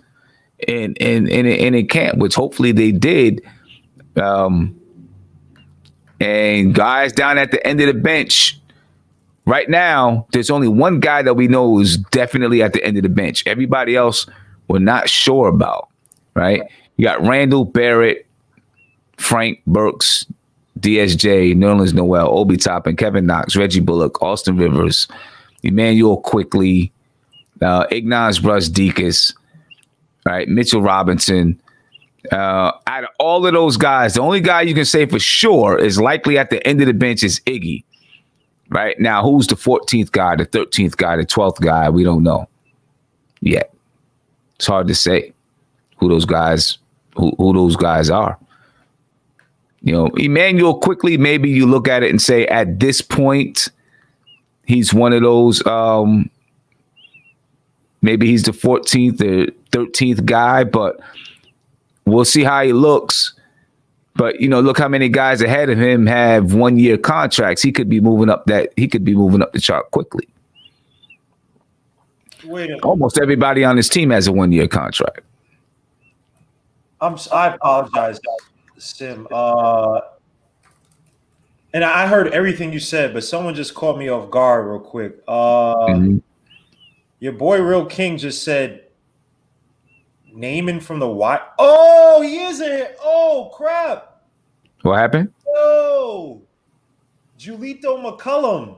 B: and in camp, which hopefully they did. And guys down at the end of the bench right now, there's only one guy that we know is definitely at the end of the bench. Everybody else we're not sure about. Right. You got Randall, Barrett, Frank, Burks, DSJ, Nerlens Noel, Obi Toppin, Kevin Knox, Reggie Bullock, Austin Rivers, Emmanuel Quickly, Ignaz Brazdeikis, right, Mitchell Robinson. Out of all of those guys, the only guy you can say for sure is likely at the end of the bench is Iggy. Right now, who's the 14th guy, the 13th guy, the 12th guy? We don't know yet. It's hard to say who those guys are. Emmanuel Quickly, maybe you look at it and say at this point, he's one of those, maybe he's the 14th or 13th guy, but we'll see how he looks. But, look how many guys ahead of him have 1-year contracts. He could be moving up the chart quickly. Almost everybody on this team has a 1-year contract.
A: I apologize, Sim. And I heard everything you said, but someone just caught me off guard real quick. Your boy Real King just said Naaman from the Wire. Oh, he is it. Oh, crap.
B: What happened?
A: Yo, Julito McCullum.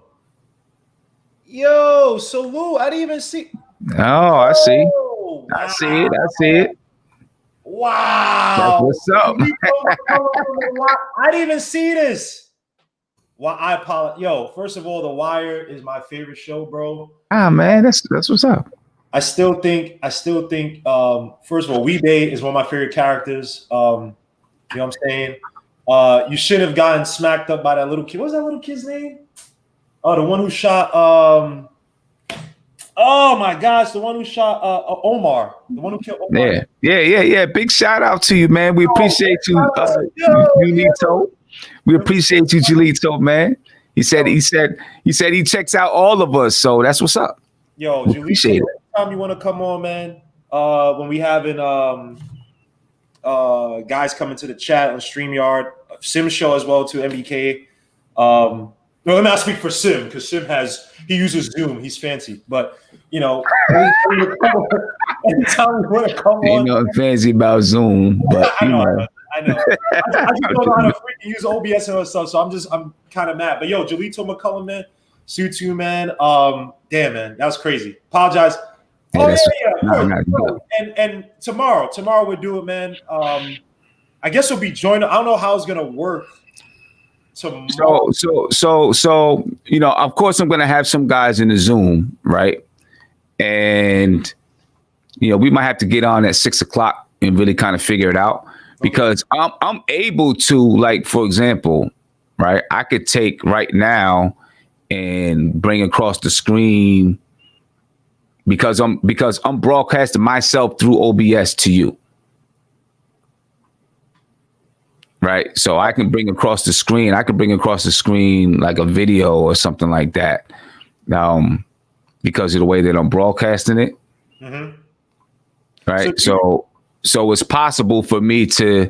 A: Yo, salute. I didn't even see.
B: Oh, I see.
A: Wow.
B: I see it.
A: Wow.
B: That's what's up.
A: I didn't even see this. Well, I apologize. Yo, first of all, The Wire is my favorite show, bro.
B: Ah, man, that's what's up.
A: I still think, first of all, Weebay is one of my favorite characters. You know what I'm saying? You should have gotten smacked up by that little kid. What was that little kid's name? Oh, the one who shot oh my gosh, the one who shot Omar. The one who killed Omar.
B: Yeah. Big shout out to you, man. We appreciate you, Julito. We appreciate you, Julito, man. He said he checks out all of us, so that's what's up.
A: Yo, Julito, anytime you want to come on, man. When we having guys coming to the chat on StreamYard, Sim Show as well too, MBK. Well, let me not speak for Sim because Sim he uses Zoom. He's fancy, but anytime you want to come
B: Ain't
A: on,
B: nothing fancy about Zoom, but
A: I know. I just don't know how to freaking use OBS and all that stuff, so I'm kind of mad. But yo, Jalito McCullum, man, Sutu, man, damn, man, that was crazy. Apologize.
B: Yeah,
A: Of course. And tomorrow we'll do it, man. I guess we'll be joined. I don't know how it's gonna work tomorrow.
B: So of course I'm gonna have some guys in the Zoom, right? And we might have to get on at 6:00 and really kind of figure it out because I'm able to, like, for example, right? I could take right now and bring across the screen because I'm broadcasting myself through OBS to you. Right. So I can bring across the screen. I could bring across the screen like a video or something like that. Because of the way that I'm broadcasting it. Mm-hmm. Right. So it's possible for me to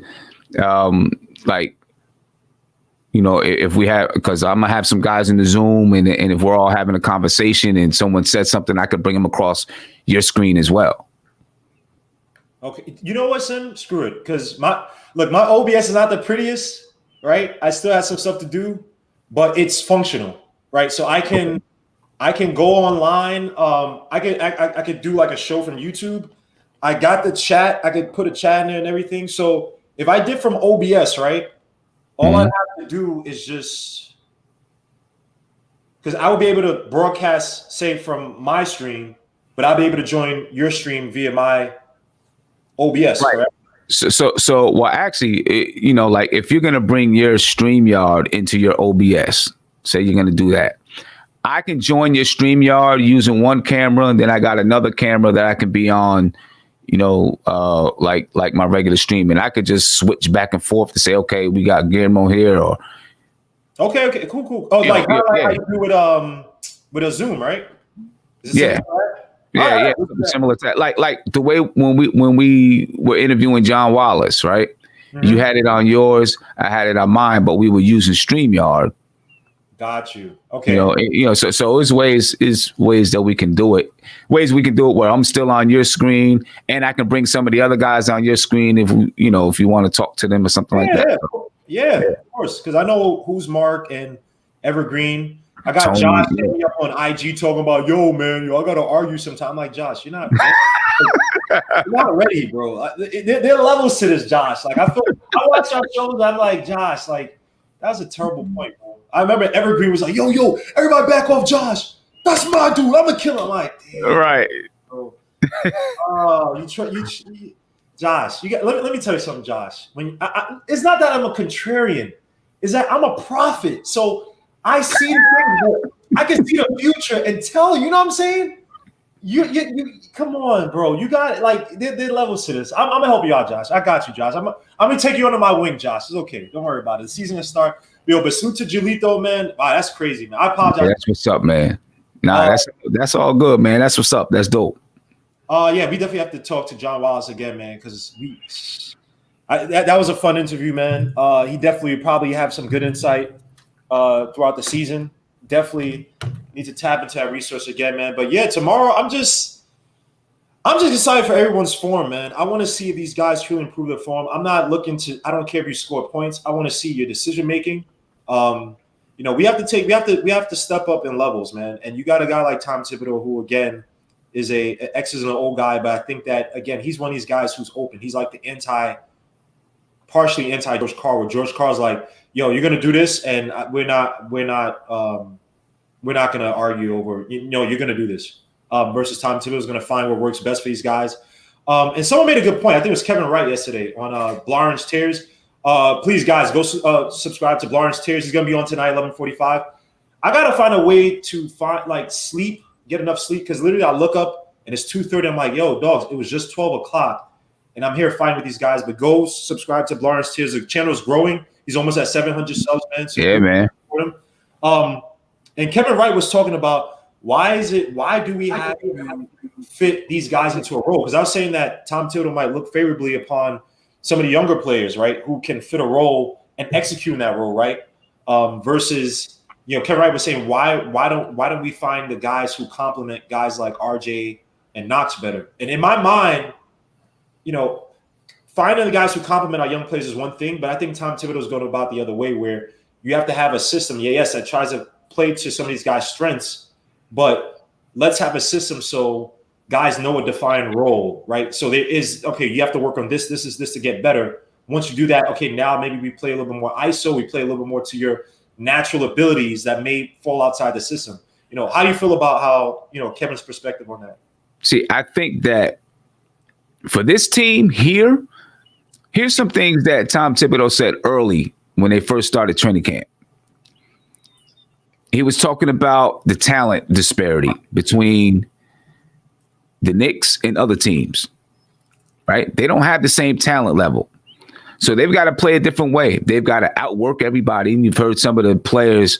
B: if we have, because I'm gonna have some guys in the Zoom and if we're all having a conversation and someone said something, I could bring them across your screen as well.
A: Okay. You know what, Sim? Screw it. Because my OBS is not the prettiest, right? I still have some stuff to do, but it's functional, right? So I can go online. I could do like a show from YouTube. I got the chat. I could put a chat in there and everything. So if I did from OBS, right, all I have to do is just, because I would be able to broadcast, say, from my stream, but I'll be able to join your stream via my OBS, right? Correct?
B: So well, actually, like if you're gonna bring your StreamYard into your OBS, say you're gonna do that, I can join your StreamYard using one camera, and then I got another camera that I can be on, like my regular stream, and I could just switch back and forth to say, okay, we got Guillermo here, or
A: okay, cool. Oh, how you do with a Zoom, right?
B: Yeah. Yeah, similar to that. Like the way when we were interviewing John Wallace, right? Mm-hmm. You had it on yours, I had it on mine, but we were using StreamYard.
A: Got you. Okay.
B: So it's ways that we can do it. Ways we can do it where I'm still on your screen and I can bring some of the other guys on your screen if you want to talk to them or something like that.
A: Yeah, of course. Because I know who's Mark and Evergreen. I got Tony, Josh hitting me up on IG talking about, yo, man, I got to argue sometime. I'm like, Josh, you're not ready, bro. There are levels to this, Josh. Like, I watch our shows, I'm like, Josh, like, that was a terrible point, bro. I remember Evergreen was like, yo, everybody back off Josh. That's my dude. I'm a killer. I'm like, damn.
B: Right.
A: Bro. Oh, Josh, let me tell you something, Josh. It's not that I'm a contrarian. It's that I'm a prophet. So I see things. I can see the future and tell you know what I'm saying? You come on, bro. You got it. Like there are levels to this. I'm gonna help you out, Josh. I got you, Josh. I'm gonna take you under my wing, Josh. It's okay. Don't worry about it. The season will start. Yo, but salute to Julito, man. Wow, that's crazy, man. I apologize.
B: Yeah, that's what's up, man. Nah, that's all good, man. That's what's up. That's dope.
A: Yeah, we definitely have to talk to John Wallace again, man, because that was a fun interview, man. He definitely probably have some good insight throughout the season. Definitely need to tap into that resource again, man. But yeah, tomorrow I'm just excited for everyone's form, man. I want to see if these guys truly improve their form. I don't care if you score points. I want to see your decision making. We have to step up in levels, man. And you got a guy like Tom Thibodeau, who again is a X is an old guy, but I think that again he's one of these guys who's open. He's like the partially anti George Karl, where George Karl's like, yo, you're gonna do this, and we're not gonna argue over. You're gonna do this. Versus Tom Thibodeau is gonna find what works best for these guys. And someone made a good point. I think it was Kevin Wright yesterday on Blarn's Tears. Please, guys, go subscribe to Blarn's Tears. He's gonna be on tonight, 11:45. I gotta find a way to sleep, get enough sleep, because literally I look up and it's 2:30. I'm like, yo, dogs, it was just 12 o'clock, and I'm here fighting with these guys. But go subscribe to Blarn's Tears. The channel is growing. He's almost at 700 subs, man. So
B: yeah, man.
A: And Kevin Wright was talking about why do we have to fit these guys into a role? Because I was saying that Tom Thibodeau might look favorably upon some of the younger players, right, who can fit a role and execute in that role, right? Versus, Kevin Wright was saying why don't we find the guys who complement guys like RJ and Knox better? And in my mind, finding the guys who complement our young players is one thing, but I think Tom Thibodeau's going about the other way, where you have to have a system, yes, that tries to play to some of these guys' strengths, but let's have a system so guys know a defined role, right? So there is, okay, you have to work on this to get better. Once you do that, okay, now maybe we play a little bit more ISO, we play a little bit more to your natural abilities that may fall outside the system. How do you feel about how, Kevin's perspective on that?
B: See, I think that for this team here, here's some things that Tom Thibodeau said early when they first started training camp. He was talking about the talent disparity between the Knicks and other teams, right? They don't have the same talent level. So they've got to play a different way. They've got to outwork everybody. And you've heard some of the players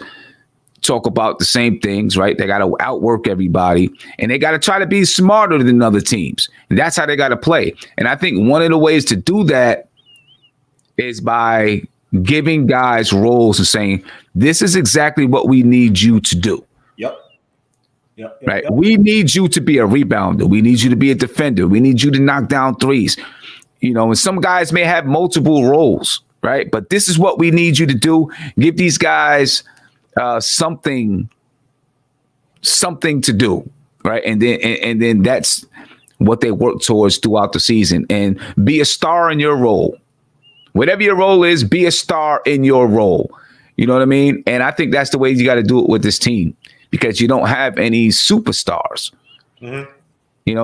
B: talk about the same things, right? They got to outwork everybody, and they got to try to be smarter than other teams. And that's how they got to play. And I think one of the ways to do that is by giving guys roles and saying, this is exactly what we need you to do.
A: Yep.
B: Right. We need you to be a rebounder. We need you to be a defender. We need you to knock down threes. And some guys may have multiple roles, right? But this is what we need you to do. Give these guys something to do, right? And then that's what they work towards throughout the season. And be a star in your role. Whatever your role is, be a star in your role. You know what I mean? And I think that's the way you got to do it with this team, because you don't have any superstars. Mm-hmm.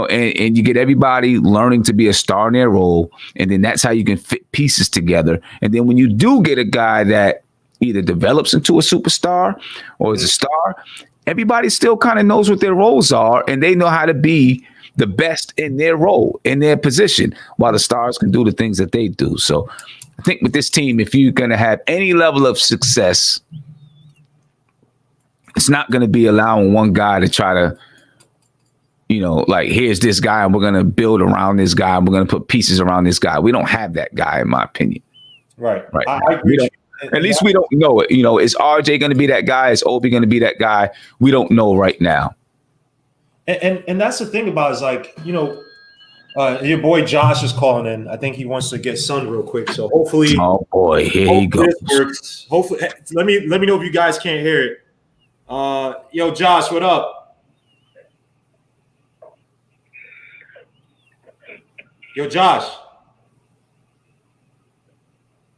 B: And you get everybody learning to be a star in their role, and then that's how you can fit pieces together. And then when you do get a guy that either develops into a superstar or is a star, everybody still kind of knows what their roles are, and they know how to be the best in their role, in their position, while the stars can do the things that they do. So I think with this team, if you're going to have any level of success, it's not going to be allowing one guy to try to, here's this guy and we're going to build around this guy and we're going to put pieces around this guy. We don't have that guy, in my opinion.
A: Right.
B: I agree. At least we don't know it. Is RJ going to be that guy? Is Obi going to be that guy? We don't know right now.
A: And that's the thing about it, is your boy Josh is calling in. I think he wants to get sun real quick. So hopefully,
B: oh boy, here he goes.
A: Hopefully, let me know if you guys can't hear it. Yo, Josh, what up? Yo, Josh.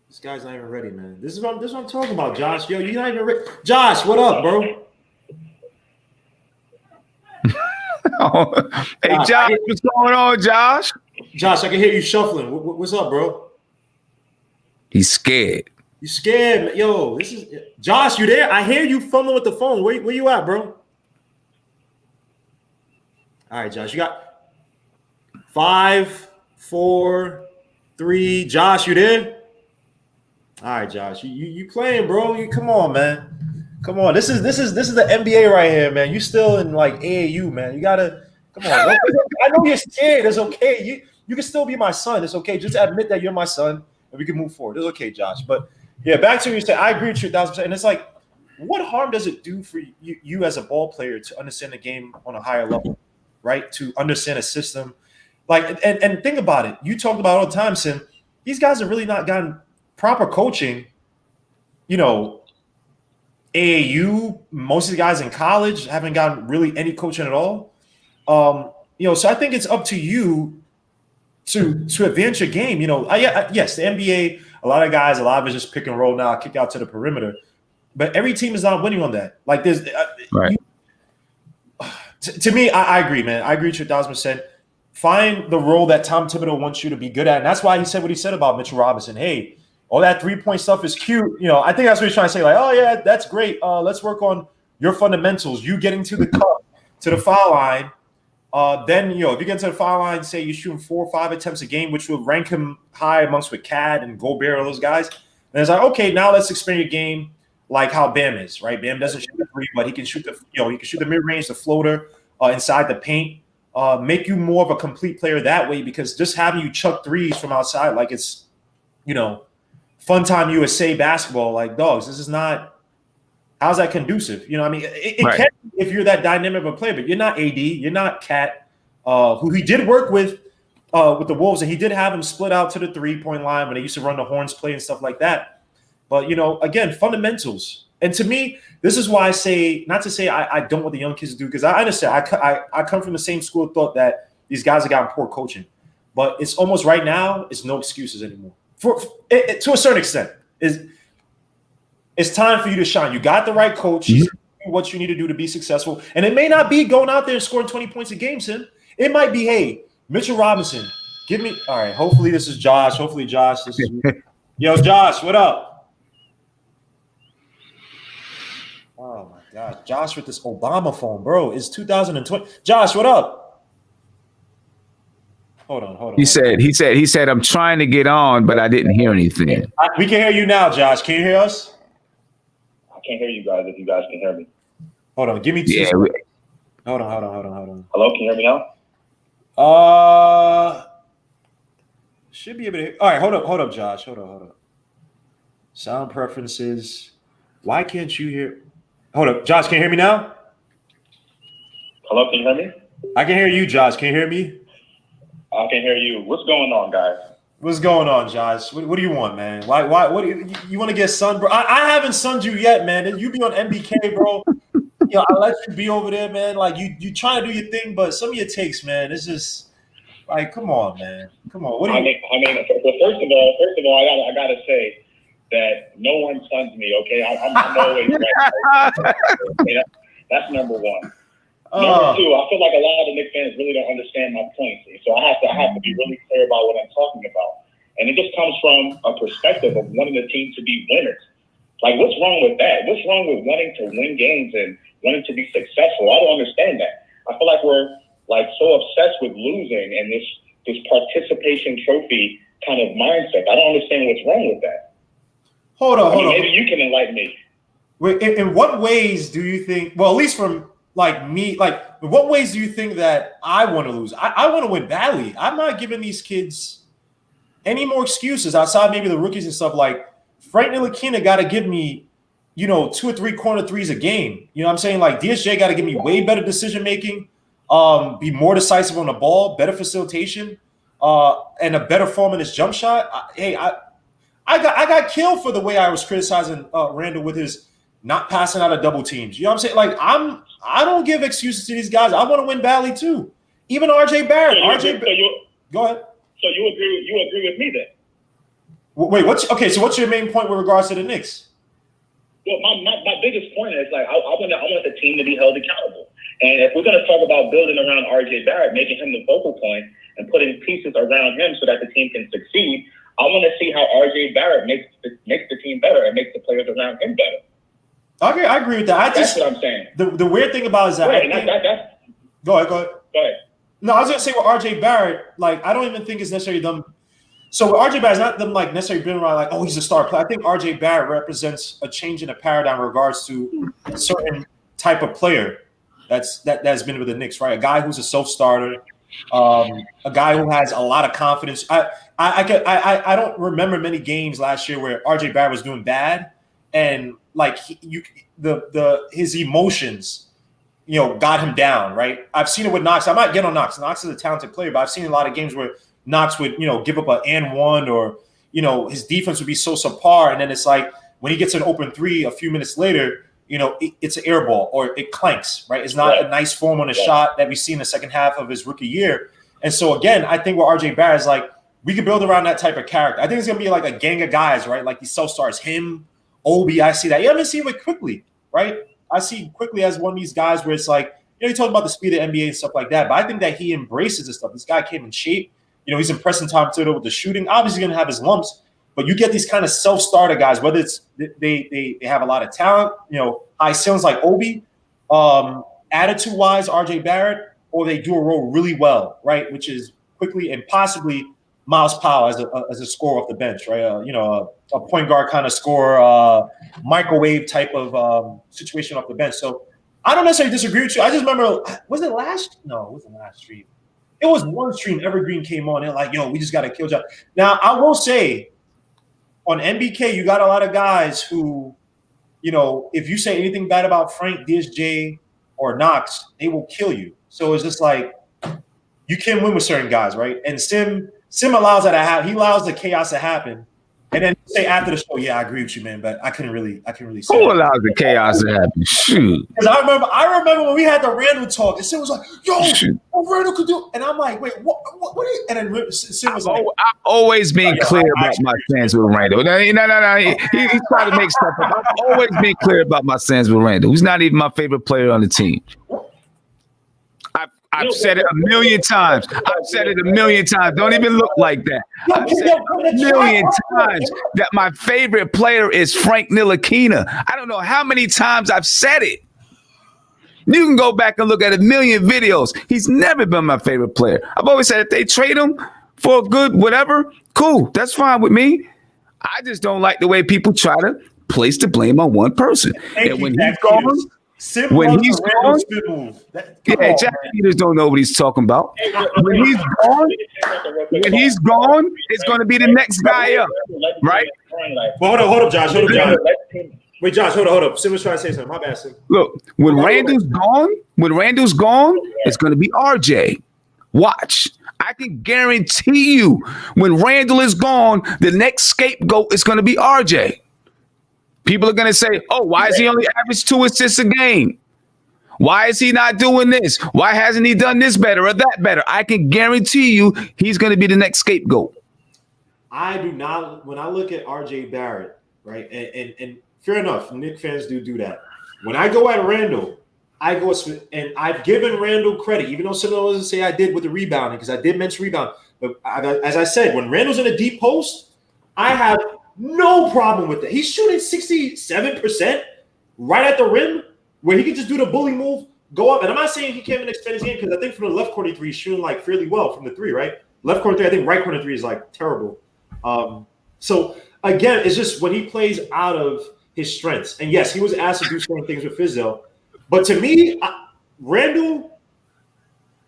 A: This guy's not even ready, man. This is what I'm talking about, Josh. Yo, you're not even ready. Josh, what up, bro?
B: Hey, Josh, what's going on, Josh?
A: Josh, I can hear you shuffling. What's up, bro?
B: He's scared.
A: You scared? Yo, this is Josh. You there? I hear you fumbling with the phone. Where you at, bro? All right, Josh. You got 5, 4, 3. Josh, you there? All right, Josh. You playing, bro? You come on, man. Come on. This is the NBA right here, man. You still in like AAU, man. You gotta come on. I know you're scared. It's okay. You can still be my son. It's okay. Just admit that you're my son, and we can move forward. It's okay, Josh. But yeah, back to what you said. I agree with you 1,000%. And it's like, what harm does it do for you as a ball player to understand the game on a higher level, right? To understand a system, like and think about it. You talked about all the time, Sim. These guys have really not gotten proper coaching. AAU, most of the guys in college haven't gotten really any coaching at all. So I think it's up to you to advance your game. Yes, the NBA, a lot of it is just pick and roll now, kick out to the perimeter. But every team is not winning on that. Like there's
B: right.
A: To me, I agree, man. I agree with you 1,000%. Find the role that Tom Thibodeau wants you to be good at. And that's why he said what he said about Mitchell Robinson. Hey, all that 3-point stuff is cute. I think that's what he's trying to say. Like, oh, yeah, that's great. Let's work on your fundamentals. You getting to the cup, to the foul line. Then, if you get to the foul line, say you're shooting 4 or 5 attempts a game, which will rank him high amongst with Cad and Gobert, all those guys. And it's like, okay, now let's expand your game like how Bam is, right? Bam doesn't shoot the 3, but he can shoot the mid-range, the floater inside the paint. Make you more of a complete player that way, because just having you chuck threes from outside like it's, Fun Time USA basketball, like, dogs, this is not How's that conducive? You know, I mean, it
B: Right.
A: can if you're that dynamic of a player, but you're not AD, you're not Cat, who he did work with the Wolves, and he did have him split out to the 3-point line when they used to run the horns play and stuff like that. But, you know, again, fundamentals. And to me, this is why I say, not to say I don't want the young kids to do, because I understand. I come from the same school of thought that these guys have gotten poor coaching. But it's almost right now, it's no excuses anymore. To a certain extent. It's time for you to shine. You got the right coach. He's doing what you need to do to be successful. And it may not be going out there and scoring 20 points a game, Sim. It might be, hey, Mitchell Robinson, give me – all right, hopefully this is Josh. Hopefully, Josh, this is – yo, Josh, what up? Oh, my God. Josh with this Obama phone, bro. It's 2020. Josh, what up? Hold on.
B: He said, I'm trying to get on, but I didn't hear anything.
A: We can hear you now, Josh. Can you hear us?
C: I can't hear you guys if you guys can hear me.
A: Hold on. Give me 2
B: Yeah.
A: seconds. Hold on.
C: Hello, can you hear me now?
A: Should be able to hear. All right, hold up, Josh. Hold up. Sound preferences. Why can't you hear? Hold up, Josh. Can you hear me now?
C: Hello, can you hear me?
A: I can hear you, Josh. Can you hear me?
C: I can hear you. What's going on, guys?
A: What's going on, Josh? What do you want, man? Why? What do you want to get sunned, bro? I haven't sunned you yet, man. You be on MBK, bro. You know, I let you be over there, man. Like you trying to do your thing, but some of your takes, man, it's just like, come on, man. Come on. What do you?
C: I mean, first of all, I gotta say that no one suns me. Okay, I'm always right. Okay, that's number one. Number two, I feel like a lot of the Knicks fans really don't understand my point. So I have to be really clear about what I'm talking about. And it just comes from a perspective of wanting the team to be winners. Like, what's wrong with that? What's wrong with wanting to win games and wanting to be successful? I don't understand that. I feel like we're like so obsessed with losing and this participation trophy kind of mindset. I don't understand what's wrong with that.
A: Hold on.
C: Maybe you can enlighten me.
A: Wait, in what ways do you think? Well, at least from like me, like in what ways do you think that I want to lose? I want to win badly. I'm not giving these kids any more excuses outside maybe the rookies and stuff. Like Frank Ntilikina got to give me, 2 or 3 corner threes a game. You know what I'm saying? Like DSJ got to give me way better decision making, be more decisive on the ball, better facilitation, and a better form in his jump shot. I got killed for the way I was criticizing Randall with his not passing out of double teams. You know what I'm saying? Like I don't give excuses to these guys. I want to win badly too. Even RJ Barrett. Go ahead.
C: So you agree with me then?
A: Wait, so what's your main point with regards to the Knicks?
C: Well, my biggest point is like I want the team to be held accountable. And if we're going to talk about building around RJ Barrett, making him the focal point and putting pieces around him so that the team can succeed, I want to see how RJ Barrett makes the team better and makes the players around him better.
A: Okay, I agree with that.
C: That's what I'm saying.
A: The weird thing about is that, Go ahead. No, I was gonna say with RJ Barrett, like I don't even think it's necessarily them. So with RJ Barrett, it's not them like necessarily being around like, oh, he's a star player. I think RJ Barrett represents a change in the paradigm in regards to a certain type of player that's been with the Knicks, right? A guy who's a self-starter, a guy who has a lot of confidence. I don't remember many games last year where RJ Barrett was doing bad and like his emotions, got him down, right? I've seen it with Knox. I might get on Knox. Knox is a talented player, but I've seen a lot of games where Knox would, give up an and one or, his defense would be so subpar. And then it's like when he gets an open three a few minutes later, it's an air ball or it clanks, right? It's not a nice form on a shot that we see in the second half of his rookie year. And so, again, I think with RJ Barrett is like we can build around that type of character. I think it's going to be like a gang of guys, right? Like these self-stars, him, Obi, I see that. You haven't seen with Quickly, right? I see Quickly as one of these guys where it's like, you talk about the speed of the NBA and stuff like that, but I think that he embraces this stuff. This guy came in shape. He's impressing Tom Thibodeau with the shooting. Obviously going to have his lumps, but you get these kind of self-starter guys, whether it's they have a lot of talent, high ceilings like Obi, attitude-wise, RJ Barrett, or they do a role really well, right? Which is Quickly and possibly Miles Powell as a scorer off the bench, right? A point guard kind of scorer, microwave type of situation off the bench. So I don't necessarily disagree with you. I just remember, was it last? No, it wasn't last stream. It was one stream. Evergreen came on and like, we just got to kill John. Now I will say, on NBK, you got a lot of guys who, if you say anything bad about Frank, DSJ, or Knox, they will kill you. So it's just like you can't win with certain guys, right? And Sim allows that to happen. He allows the chaos to happen. And then say after the show, yeah, I agree with you, man, but I couldn't really say
B: Who
A: that.
B: allows the chaos to happen? Shoot.
A: Because I remember when we had the Randall talk, and Sim was like, yo, what Randall could do. And I'm like, wait, what is, and then Sim was like,
B: I've always been clear about my stance with Randall. No. He tried to make stuff up. I've always been clear about my stance with Randall. He's not even my favorite player on the team. I've said it a million times. Don't even look like that. I've said it a million times that my favorite player is Frank Ntilikina. I don't know how many times I've said it. You can go back and look at a million videos. He's never been my favorite player. I've always said if they trade him for a good whatever, cool. That's fine with me. I just don't like the way people try to place the blame on one person. And when he's gone, Jack Peters don't know what he's talking about. When he's gone, it's going to be the next guy up, right?
A: Well, hold up, Josh. Wait, Josh, hold up. Sim was trying to say something. My bad, Sim.
B: Look, when Randall's gone, it's going to be RJ. Watch. I can guarantee you when Randall is gone, the next scapegoat is going to be RJ. People are going to say, oh, why is he only average 2 assists a game? Why is he not doing this? Why hasn't he done this better or that better? I can guarantee you he's going to be the next scapegoat.
A: I do not. When I look at RJ Barrett, right, and fair enough, Knicks fans do that. When I go at Randall, and I've given Randall credit, even though someone doesn't say I did with the rebounding, because I did mention rebound. But as I said, when Randall's in a deep post, I have no problem with that. He's shooting 67% right at the rim where he can just do the bully move, go up. And I'm not saying he can't even extend his game because I think from the left corner 3, he's shooting like fairly well from the 3, right? Left corner 3, I think right corner 3 is like terrible. So again, it's just when he plays out of his strengths. And yes, he was asked to do certain things with Fizdale. But to me, Randall,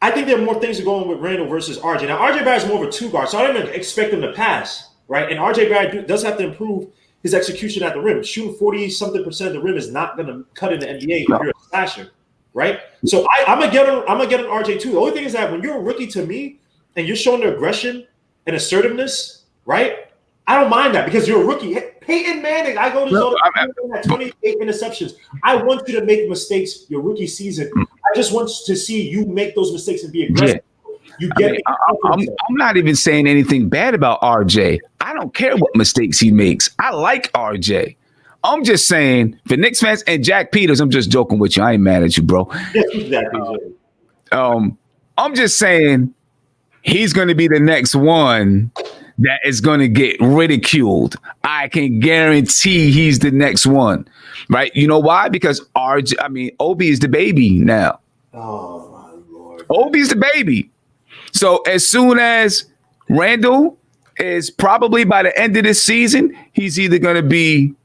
A: I think there are more things going with Randall versus RJ. Now, RJ Barrett's more of a 2 guard, so I don't even expect him to pass. Right, and RJ Barrett does have to improve his execution at the rim. Shooting 40-something% of the rim is not going to cut in the NBA if you're a slasher, right? So I'm gonna get on RJ too. The only thing is that when you're a rookie to me and you're showing the aggression and assertiveness, right? I don't mind that because you're a rookie. Peyton Manning, I go to the 28 interceptions. I want you to make mistakes your rookie season. I just want to see you make those mistakes and be aggressive. Yeah. I'm
B: not even saying anything bad about RJ. I don't care what mistakes he makes. I like RJ. I'm just saying for Knicks fans and Jack Peters, I'm just joking with you. I ain't mad at you, bro. I'm just saying he's going to be the next one that is going to get ridiculed. I can guarantee he's the next one, right? You know why? Because Obi is the baby now.
A: Oh, my Lord.
B: Obi's the baby. So as soon as Randall is probably by the end of this season, he's either going to be,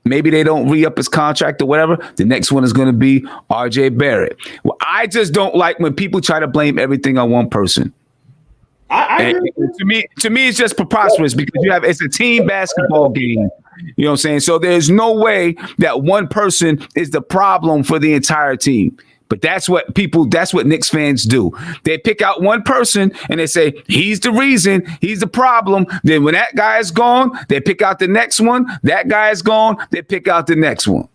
B: maybe they don't re-up his contract or whatever. The next one is going to be RJ Barrett. Well, I just don't like when people try to blame everything on one person. To me, it's just preposterous because it's a team basketball game. You know what I'm saying? So there's no way that one person is the problem for the entire team. But that's what Knicks fans do. They pick out one person and they say, he's the reason, he's the problem. Then when that guy is gone, they pick out the next one. That guy is gone, they pick out the next one.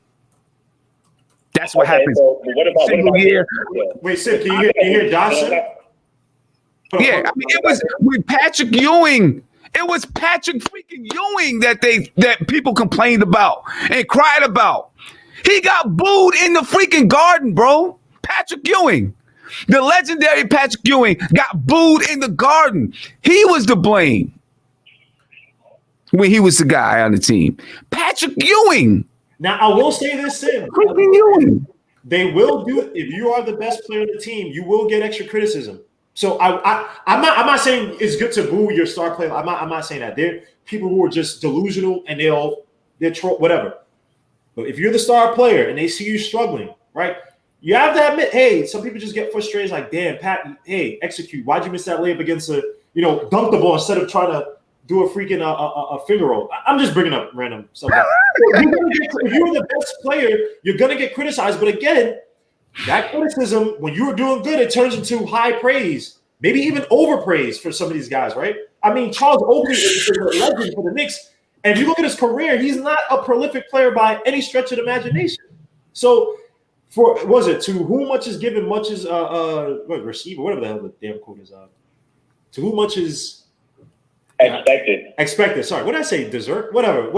B: That's what happens.
C: So what about
A: year. Wait, Sid, can you hear Johnson?
B: Yeah, it was with Patrick Ewing. It was Patrick freaking Ewing that people complained about and cried about. He got booed in the freaking Garden, bro. Patrick Ewing, the legendary Patrick Ewing, got booed in the Garden. He was to blame when he was the guy on the team. Patrick Ewing.
A: Now, I will say this, Sid. They will do it. If you are the best player on the team, you will get extra criticism. So I'm not saying it's good to boo your star player. I'm not saying that. There are people who are just delusional and they're troll, whatever. But if you're the star player and they see you struggling, right? You have to admit, hey, some people just get frustrated. Like, damn, Pat, hey, execute. Why'd you miss that layup against dunk the ball instead of trying to do a freaking a finger roll. I'm just bringing up random stuff. If you're the best player, you're gonna get criticized. But again, that criticism, when you're doing good, it turns into high praise, maybe even overpraise for some of these guys, right? I mean, Charles Oakley is a legend for the Knicks, and if you look at his career, he's not a prolific player by any stretch of the imagination. So, to whom much is given, much is receiver, whatever the hell the damn quote is. To whom much is expected. Sorry, what did I say? Dessert? Whatever.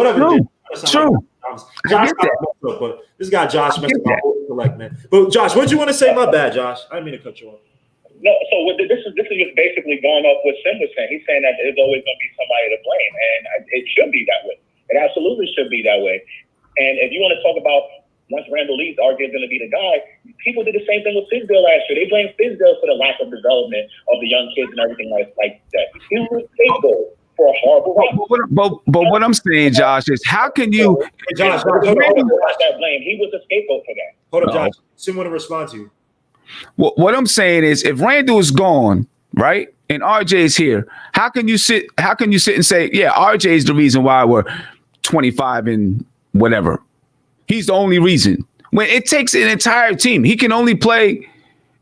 B: True.
A: Josh, but this guy Josh messed up my whole intellect, man. But Josh, what did you want to say? My bad, Josh. I didn't mean to cut you off.
C: No, so this is just basically going off what Sim was saying. He's saying that there's always going to be somebody to blame, and it should be that way. It absolutely should be that way. And if you want to talk about once Randall leaves, RJ is going to be the guy. People did the same thing with Fizdale last year. They blamed Fizdale for the lack of development of the young kids and everything like that. He was scapegoat for a horrible run.
B: But what I'm saying, Josh, is how can you?
A: Josh,
C: that blame. He was a scapegoat for that.
A: Hold up, Josh. Sim want to respond to you.
B: What I'm saying is, if Randall is gone, right, and RJ is here, how can you sit and say, yeah, RJ is the reason why we're 25 and whatever? He's the only reason. When it takes an entire team, he can only play.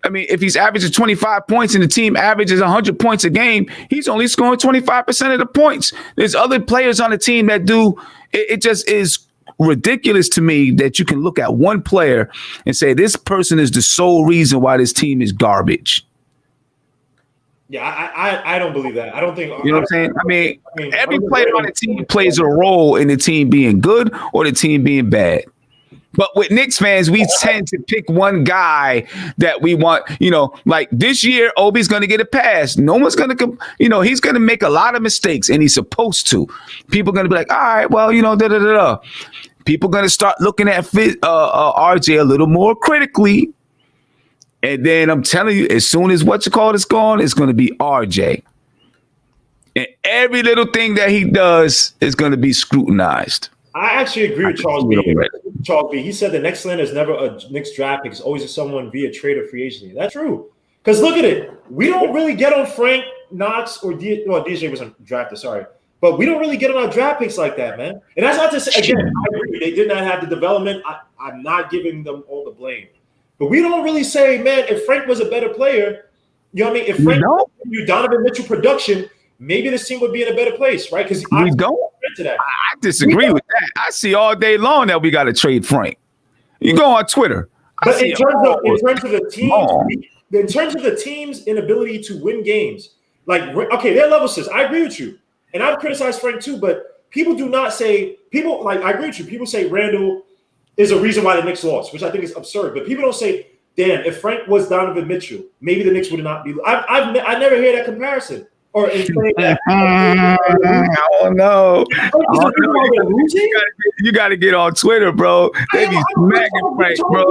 B: I mean, if he's averaging 25 points and the team averages 100 points a game, he's only scoring 25% of the points. There's other players on the team that do. It just is ridiculous to me that you can look at one player and say this person is the sole reason why this team is garbage.
A: Yeah, I don't believe that. I don't think.
B: You know what I'm saying? I mean every player on the team plays a role in the team being good or the team being bad. But with Knicks fans, we tend to pick one guy that we want, like this year, Obi's going to get a pass. No one's going to, he's going to make a lot of mistakes and he's supposed to. People are going to be like, all right, well, da-da-da-da. People are going to start looking at RJ a little more critically. And then I'm telling you, as soon as is gone, it's going to be RJ. And every little thing that he does is going to be scrutinized.
A: I actually agree with Charles B. Charles B. He said the next land is never a Knicks draft pick. It's always someone via trade or free agency. That's true. Because look at it. We don't really get on Frank, Knox, or DJ wasn't drafted, sorry. But we don't really get on our draft picks like that, man. And that's not to say, again, I agree. They did not have the development. I'm not giving them all the blame. But we don't really say, man, if Frank was a better player, you know what I mean? If Frank knew Donovan Mitchell production, maybe this team would be in a better place, right? Because
B: we don't. I disagree with that. I see all day long that we got to trade Frank. You go on Twitter.
A: But in terms of the team's inability to win games, their level says, I agree with you. And I've criticized Frank too, but people do not say, I agree with you. People say Randall is a reason why the Knicks lost, which I think is absurd. But people don't say, damn, if Frank was Donovan Mitchell, maybe the Knicks would not be. I never hear that comparison. Or in that.
B: I don't know. You got to get on Twitter, bro. They be smacking Frank, bro.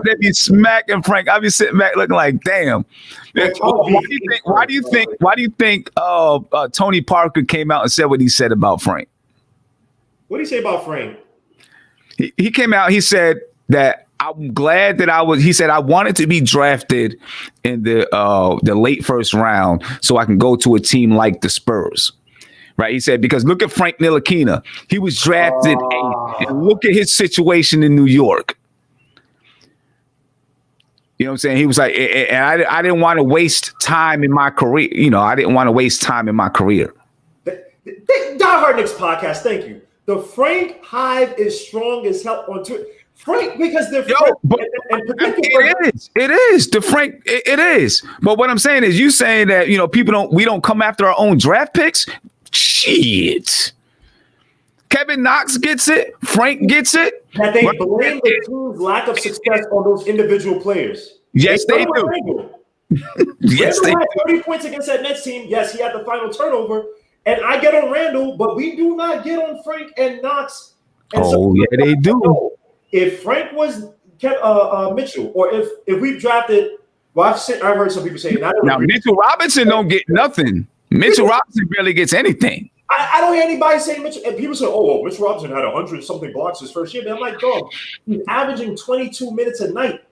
B: They be smacking Frank. I be sitting back looking like, damn. Why do you think Tony Parker came out and said what he said about Frank?
A: What did he say about Frank?
B: He came out. He said that I'm glad that he said I wanted to be drafted in the late first round so I can go to a team like the Spurs. Right. He said, because look at Frank Ntilikina. He was drafted and look at his situation in New York. You know what I'm saying? He was like, and I didn't want to waste time in my career. I didn't want to waste time in my career.
A: Die Hard Knicks podcast. Thank you. The Frank Hive is strong as hell on Twitter. Frank, because they're
B: it is the Frank. It is. But what I'm saying is, you saying that we don't come after our own draft picks. Shit. Kevin Knox gets it. Frank gets it.
A: That they blame the team's lack of success on those individual players.
B: Yes, they do.
A: Yes, they had 30 points against that Nets team. Yes, he had the final turnover. And I get on Randall, but we do not get on Frank and Knox. And
B: they do.
A: If Frank was Mitchell, or if we drafted, I've heard some people saying now
B: Mitchell Robinson don't get nothing. Mitchell Robinson barely gets anything.
A: I don't hear anybody saying Mitchell. And people say, Mitchell Robinson had 100-something blocks his first year. But I'm like, dog, he's averaging 22 minutes a night.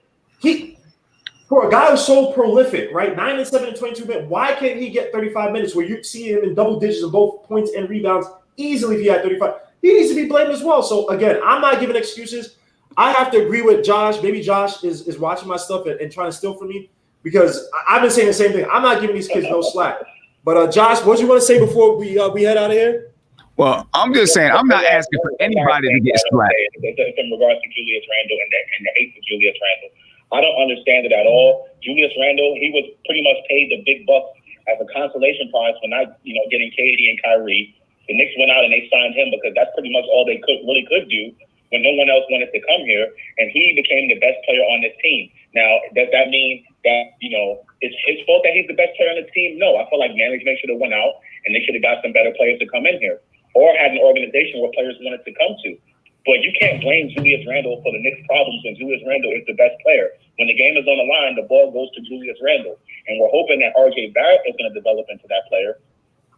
A: for a guy who's so prolific, right? 9 and 7 and 22 minutes. Why can't he get 35 minutes where you see him in double digits of both points and rebounds easily if he had 35? He needs to be blamed as well. So again, I'm not giving excuses. I have to agree with Josh. Maybe Josh is watching my stuff and trying to steal from me because I've been saying the same thing. I'm not giving these kids no slack. But Josh, what do you want to say before we head out of here?
B: Well, I'm just saying, I'm not asking for anybody to get slack.
C: In regards to Julius Randle and the hate for Julius Randle. I don't understand it at all. Julius Randle, he was pretty much paid the big bucks as a consolation prize for not, getting KD and Kyrie. The Knicks went out and they signed him because that's pretty much all they could do when no one else wanted to come here. And he became the best player on this team. Now, does that mean that, it's his fault that he's the best player on the team? No, I feel like management should have went out and they should have got some better players to come in here or had an organization where players wanted to come to. But you can't blame Julius Randle for the Knicks' problems when Julius Randle is the best player. When the game is on the line, the ball goes to Julius Randle. And we're hoping that RJ Barrett is going to develop into that player.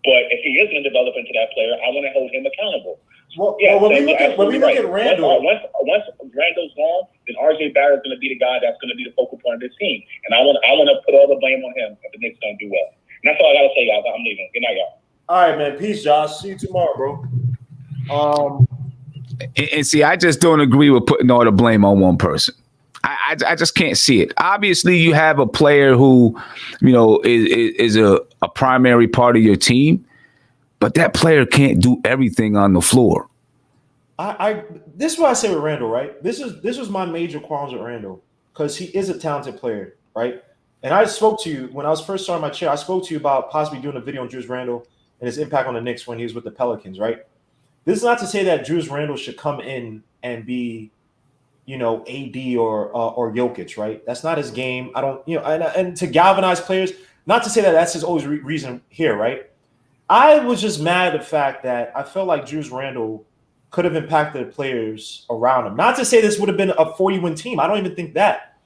C: But if he is going to develop into that player, I want to hold him accountable.
A: Well, when we look at Randle,
C: once Randle's gone, then RJ Barrett's going to be the guy that's going to be the focal point of this team. And I want to put all the blame on him if the Knicks don't do well. And that's all I got to say, guys. I'm leaving. Good night, y'all.
A: All right, man. Peace, Josh. See you tomorrow, bro.
B: And see, I just don't agree with putting all the blame on one person. I just can't see it. Obviously, you have a player who, is a primary part of your team, but that player can't do everything on the floor.
A: This is what I say with Randle, right? This was my major qualms with Randle because he is a talented player, right? And I spoke to you when I was first starting my chair. I spoke to you about possibly doing a video on Julius Randle and his impact on the Knicks when he was with the Pelicans, right? This is not to say that Julius Randle should come in and be, AD or Jokic, right? That's not his game. I don't, and to galvanize players, not to say that that's his always reason here, right? I was just mad at the fact that I felt like Julius Randle could have impacted the players around him. Not to say this would have been a 40-win team. I don't even think that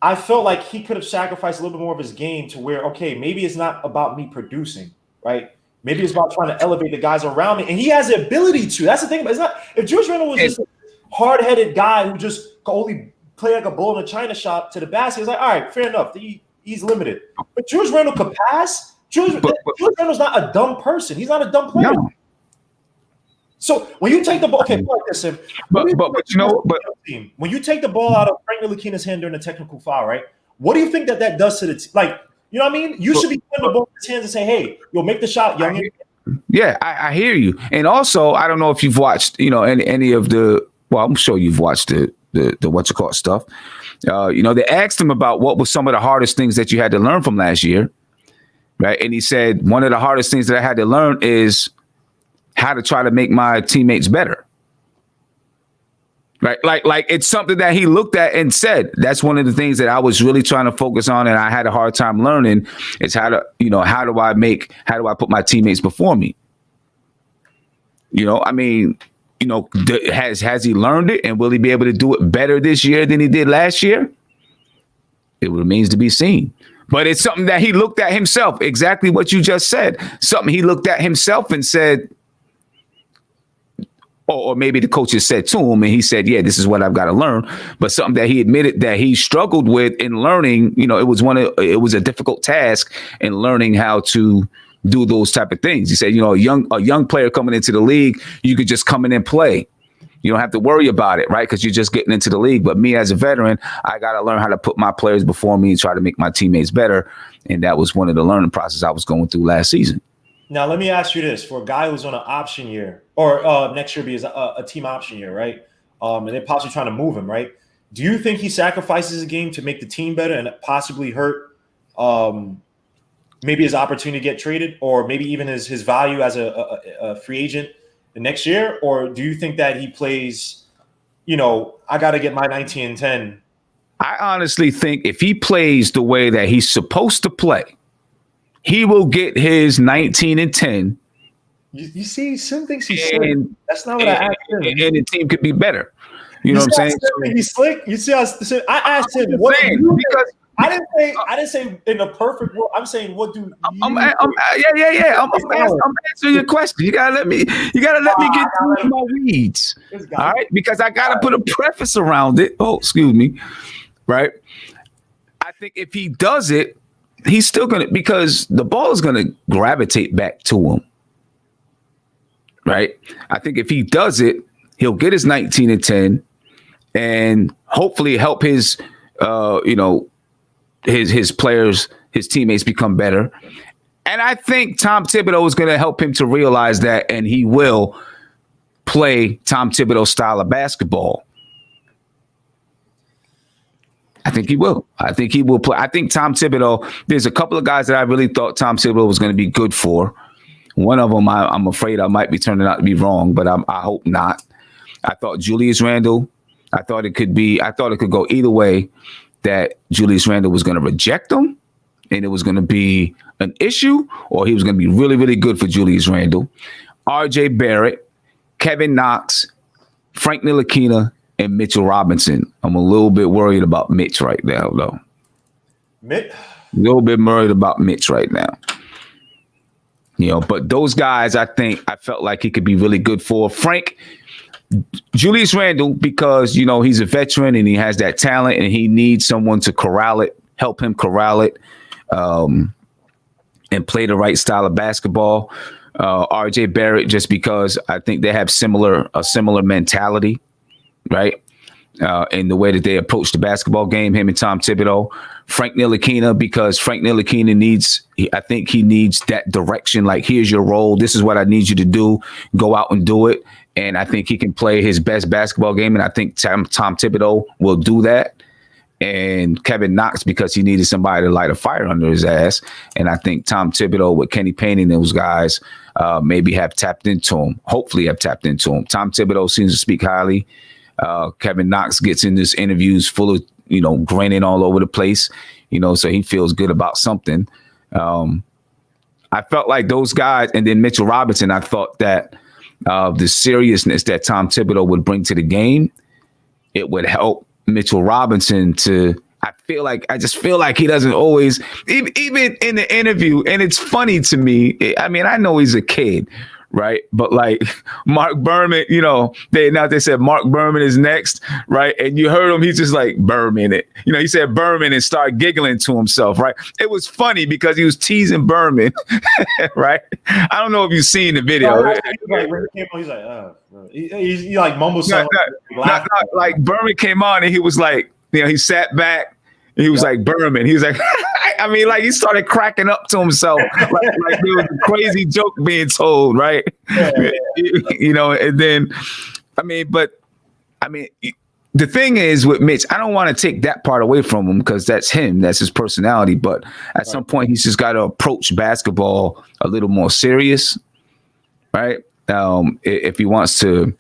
A: I felt like he could have sacrificed a little bit more of his game to where, okay, maybe it's not about me producing, right? Maybe it's about trying to elevate the guys around me. And he has the ability to. That's the thing. It's not if Julius Randle was just a hard-headed guy who just could only play like a bull in a china shop to the basket, it's like, all right, fair enough. He's limited. But Julius Randle could pass. Julius Randle's not a dumb person. He's not a dumb player. No. So when you take the ball, okay, listen.
B: But
A: when you take the ball out of Frank Ntilikina's hand during a technical foul, right? What do you think that does to the team? Like, you know what I mean? You should be putting the ball in his hands and say, "Hey, you'll make the shot, young."
B: Yeah, I hear you. And also, I don't know if you've watched, any of the. Well, I'm sure you've watched the what's it called stuff. They asked him about what was some of the hardest things that you had to learn from last year, right? And he said one of the hardest things that I had to learn is how to try to make my teammates better. Right. Like it's something that he looked at and said, that's one of the things that I was really trying to focus on. And I had a hard time learning is how do I put my teammates before me? Has he learned it and will he be able to do it better this year than he did last year? It remains to be seen. But it's something that he looked at himself. Exactly what you just said. Something he looked at himself and said, or maybe the coaches said to him and he said, yeah, this is what I've got to learn. But something that he admitted that he struggled with in learning, it was a difficult task in learning how to do those type of things. He said, a young player coming into the league, you could just come in and play. You don't have to worry about it, right? Because you're just getting into the league. But me as a veteran, I got to learn how to put my players before me and try to make my teammates better. And that was one of the learning process I was going through last season.
A: Now, let me ask you this. For a guy who's on an option year or next year be a team option year, right? And they're possibly trying to move him, right? Do you think he sacrifices a game to make the team better and possibly hurt maybe his opportunity to get traded or maybe even his value as a free agent the next year? Or do you think that he plays, I got to get my 19 and 10?
B: I honestly think if he plays the way that he's supposed to play, he will get his 19 and 10.
A: You see, some things he's slick. That's not what I asked him.
B: And the team could be better. You know what I'm saying?
A: He's slick. You see how I asked him what because I didn't say in a perfect world. I'm saying what do
B: I'm answering your question. You gotta let me get through my weeds. All right, because I gotta put a preface around it. Oh, excuse me. Right. I think if he does it, he's still going to, because the ball is going to gravitate back to him. Right? I think if he does it, he'll get his 19 and 10 and hopefully help his, his players, his teammates become better. And I think Tom Thibodeau is going to help him to realize that, and he will play Tom Thibodeau's style of basketball. I think he will. I think he will play. I think Tom Thibodeau, there's a couple of guys that I really thought Tom Thibodeau was going to be good for. One of them, I'm afraid I might be turning out to be wrong, but I hope not. I thought Julius Randle, I thought it could go either way, that Julius Randle was going to reject him and it was going to be an issue, or he was going to be really, really good for Julius Randle. RJ Barrett, Kevin Knox, Frank Ntilikina, and Mitchell Robinson. I'm a little bit worried about Mitch right now, though. A little bit worried about Mitch right now. But those guys, I felt like he could be really good for. Frank, Julius Randle, because, he's a veteran and he has that talent and he needs someone to corral it, help him corral it, and play the right style of basketball. RJ Barrett, just because I think they have a similar mentality, right? In the way that they approach the basketball game, him and Tom Thibodeau. Frank Ntilikina, because Frank Ntilikina needs that direction. Like, here's your role. This is what I need you to do. Go out and do it. And I think he can play his best basketball game. And I think Tom Thibodeau will do that. And Kevin Knox, because he needed somebody to light a fire under his ass. And I think Tom Thibodeau with Kenny Payne and those guys maybe have tapped into him. Hopefully have tapped into him. Tom Thibodeau seems to speak highly. Kevin Knox gets in this interviews full of, grinning all over the place, so he feels good about something. I felt like those guys, and then Mitchell Robinson, I thought that the seriousness that Tom Thibodeau would bring to the game, it would help Mitchell Robinson to, I just feel like he doesn't always, even in the interview, and it's funny to me. I mean, I know he's a kid, right? But like Mark Berman, they said Mark Berman is next, right? And you heard him, he's just like Berman it. He said Berman and started giggling to himself, right? It was funny because he was teasing Berman, right? I don't know if you've seen the video.
A: He's like, he like mumbles something.
B: Like Berman came on and he was like, he sat back. He was like Berman. He was like, I mean, like he started cracking up to himself, like there was a crazy joke being told, right? And then, the thing is with Mitch, I don't want to take that part away from him because that's him, that's his personality. But at some point, he's just got to approach basketball a little more serious, right? If he wants to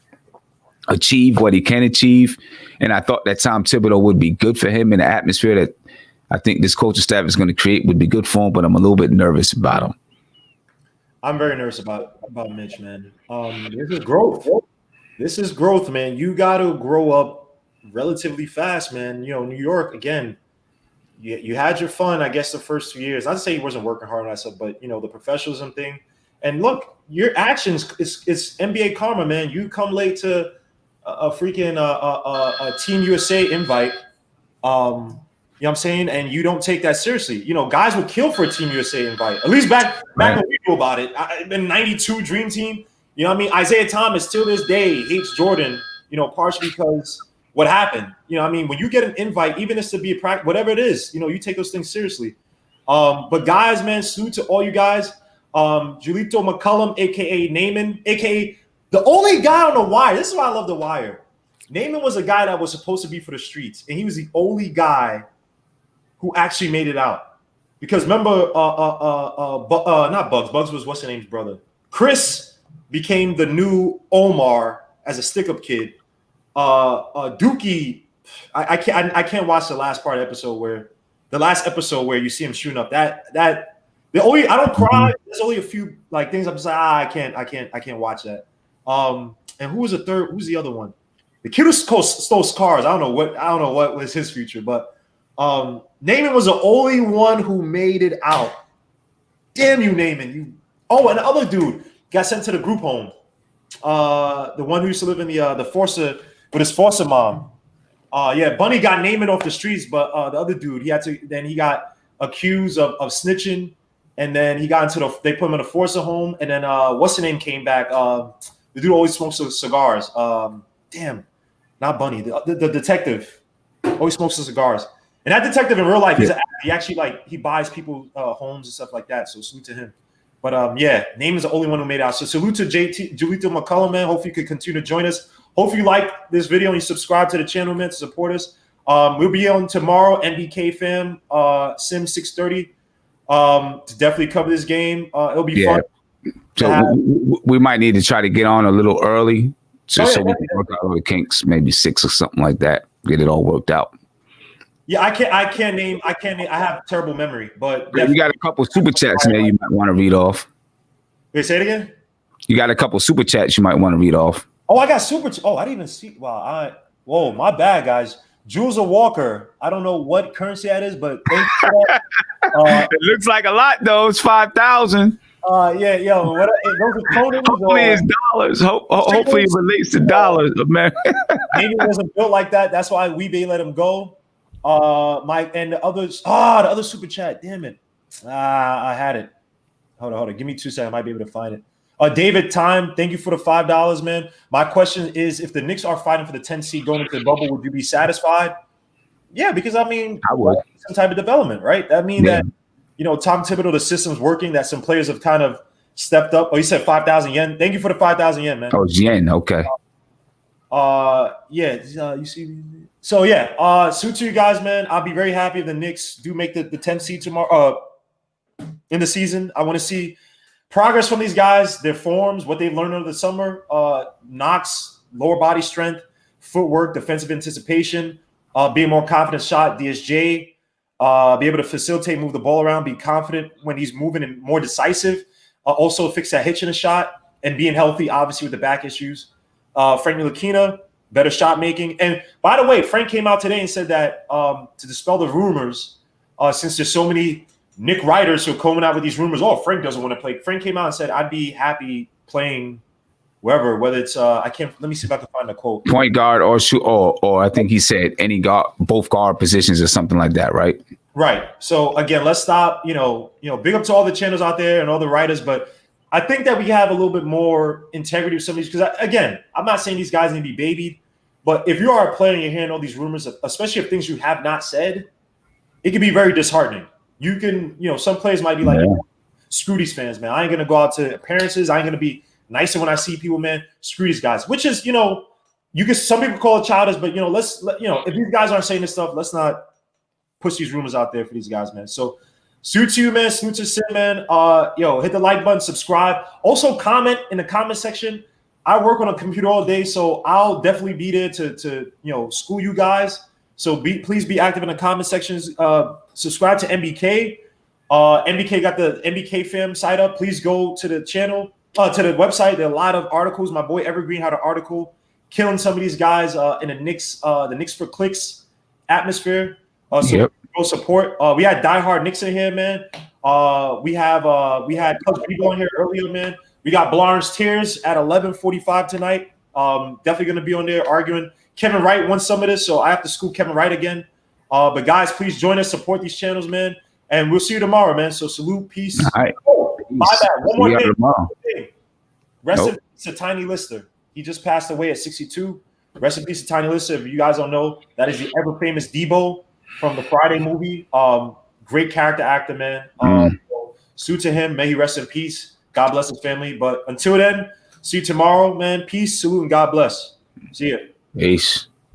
B: achieve what he can achieve. And I thought that Tom Thibodeau would be good for him in the atmosphere that I think this coaching staff is going to create would be good for him, but I'm a little bit nervous about him.
A: I'm very nervous about Mitch, man. This is growth. This is growth, man. You got to grow up relatively fast, man. New York, again, you had your fun, I guess, the first 2 years. Not to say he wasn't working hard on that stuff, but, the professionalism thing. And look, your actions, it's NBA karma, man. You come late to a freaking a Team USA invite, you know what I'm saying? And you don't take that seriously. Guys would kill for a Team USA invite. At least back when we knew about it. In '92 Dream Team, you know what I mean? Isaiah Thomas, till this day, hates Jordan, partially because what happened. You know what I mean? When you get an invite, even if it's to be a practice, whatever it is, you take those things seriously. But guys, man, salute to all you guys. Julito McCullum, a.k.a. Naaman, a.k.a. the only guy on The Wire. This is why I love The Wire. Naaman was a guy that was supposed to be for the streets, and he was the only guy who actually made it out. Because remember, not Bugs. Bugs was what's the name's brother. Chris became the new Omar as a stick-up kid. Dookie, I can't watch the last episode where you see him shooting up. I don't cry. There's only a few like things I'm just like, I can't watch that. And who was the third? Who's the other one? The kid who stole cars. I don't know what was his future, but Naaman was the only one who made it out. Damn you, Naaman! And the other dude got sent to the group home. The one who used to live in the Forza with his Forza mom. Yeah, Bunny got named off the streets, but the other dude, he got accused of snitching, and then he got they put him in a foster home, and then what's the name came back? The dude always smokes cigars. Damn, not Bunny. The detective always smokes cigars. And that detective in real life, he actually he buys people homes and stuff like that. So salute to him. But yeah, Name is the only one who made it out. So salute to Julito McCullum, man. Hopefully you can continue to join us. Hopefully you like this video and you subscribe to the channel, man, to support us. We'll be on tomorrow, NBK fam, Sim 630, to definitely cover this game. It'll be fun.
B: So we might need to try to get on a little early so we can work out all the kinks, maybe 6 or something like that. Get it all worked out.
A: Yeah, I can't name. I have terrible memory, but
B: you got a couple super chats in there you might want to read off.
A: Wait, say it again.
B: You got a couple super chats you might want to read off.
A: Oh, I got super. Oh, I didn't even see. Wow. Whoa, my bad, guys. Jules of Walker. I don't know what currency that is, but thank you.
B: It looks like a lot though. It's 5,000.
A: Yeah, yo. Those are Conans.
B: Hopefully it's dollars. Hopefully it relates to dollars, America.
A: Maybe it wasn't built like that. That's why we let him go. Mike and the others. The other super chat. Damn it. I had it. Hold on. Give me 2 seconds. I might be able to find it. David Time, thank you for the $5, man. My question is, if the Knicks are fighting for the 10th seed going into the bubble, would you be satisfied? Yeah, because I would. Some type of development, right? That means that Tom Thibodeau, the system's working. That some players have kind of stepped up. Oh, you said 5,000 yen. Thank you for the 5,000 yen, man.
B: Oh, it's yen. Okay.
A: You see. So yeah, suit to you guys, man. I'll be very happy if the Knicks do make the 10th seed tomorrow in the season. I want to see progress from these guys, their forms, what they've learned over the summer. Knox, lower body strength, footwork, defensive anticipation, being more confident shot, DSJ, be able to facilitate, move the ball around, be confident when he's moving and more decisive. Also fix that hitch in a shot and being healthy, obviously with the back issues. Frank Ntilikina, better shot making. And by the way, Frank came out today and said that to dispel the rumors, since there's so many Nick writers who are coming out with these rumors, Frank doesn't want to play. Frank came out and said, I'd be happy playing wherever, whether it's let me see if I can find a quote.
B: Point guard or shoot, or I think he said any guard, both guard positions or something like that, right?
A: Right. So again, let's stop, big up to all the channels out there and all the writers, but I think that we have a little bit more integrity with some of these, because again, I'm not saying these guys need to be babied, but if you are a player and you're hearing all these rumors, especially if things you have not said, it can be very disheartening. You can, some players might be like, screw these fans, man. I ain't going to go out to appearances. I ain't going to be nicer when I see people, man. Screw these guys, which is, some people call it childish, but, if these guys aren't saying this stuff, let's not push these rumors out there for these guys, man. So salute to you, man. Salute to Sim, man. Hit the like button, subscribe. Also comment in the comment section. I work on a computer all day, so I'll definitely be there to school you guys. So please be active in the comment sections. Subscribe to MBK. MBK got the MBK fam site up. Please go to the channel, to the website. There are a lot of articles. My boy Evergreen had an article killing some of these guys in the Knicks for Clicks atmosphere. So go support. We had diehard Knicks in here, man. We had Coach People in here earlier, man. We got Blarn's Tears at 11:45 tonight. Definitely going to be on there arguing. Kevin Wright won some of this, so I have to scoop Kevin Wright again. But guys, please join us, support these channels, man. And we'll see you tomorrow, man. So salute, peace.
B: All right.
A: My bad. One more thing. Rest in peace to Tiny Lister. He just passed away at 62. Rest in peace to Tiny Lister. If you guys don't know, that is the ever famous Debo from the Friday movie. Great character actor, man. Salute to him. May he rest in peace. God bless his family. But until then, see you tomorrow, man. Peace, salute, and God bless. See ya.
B: Peace.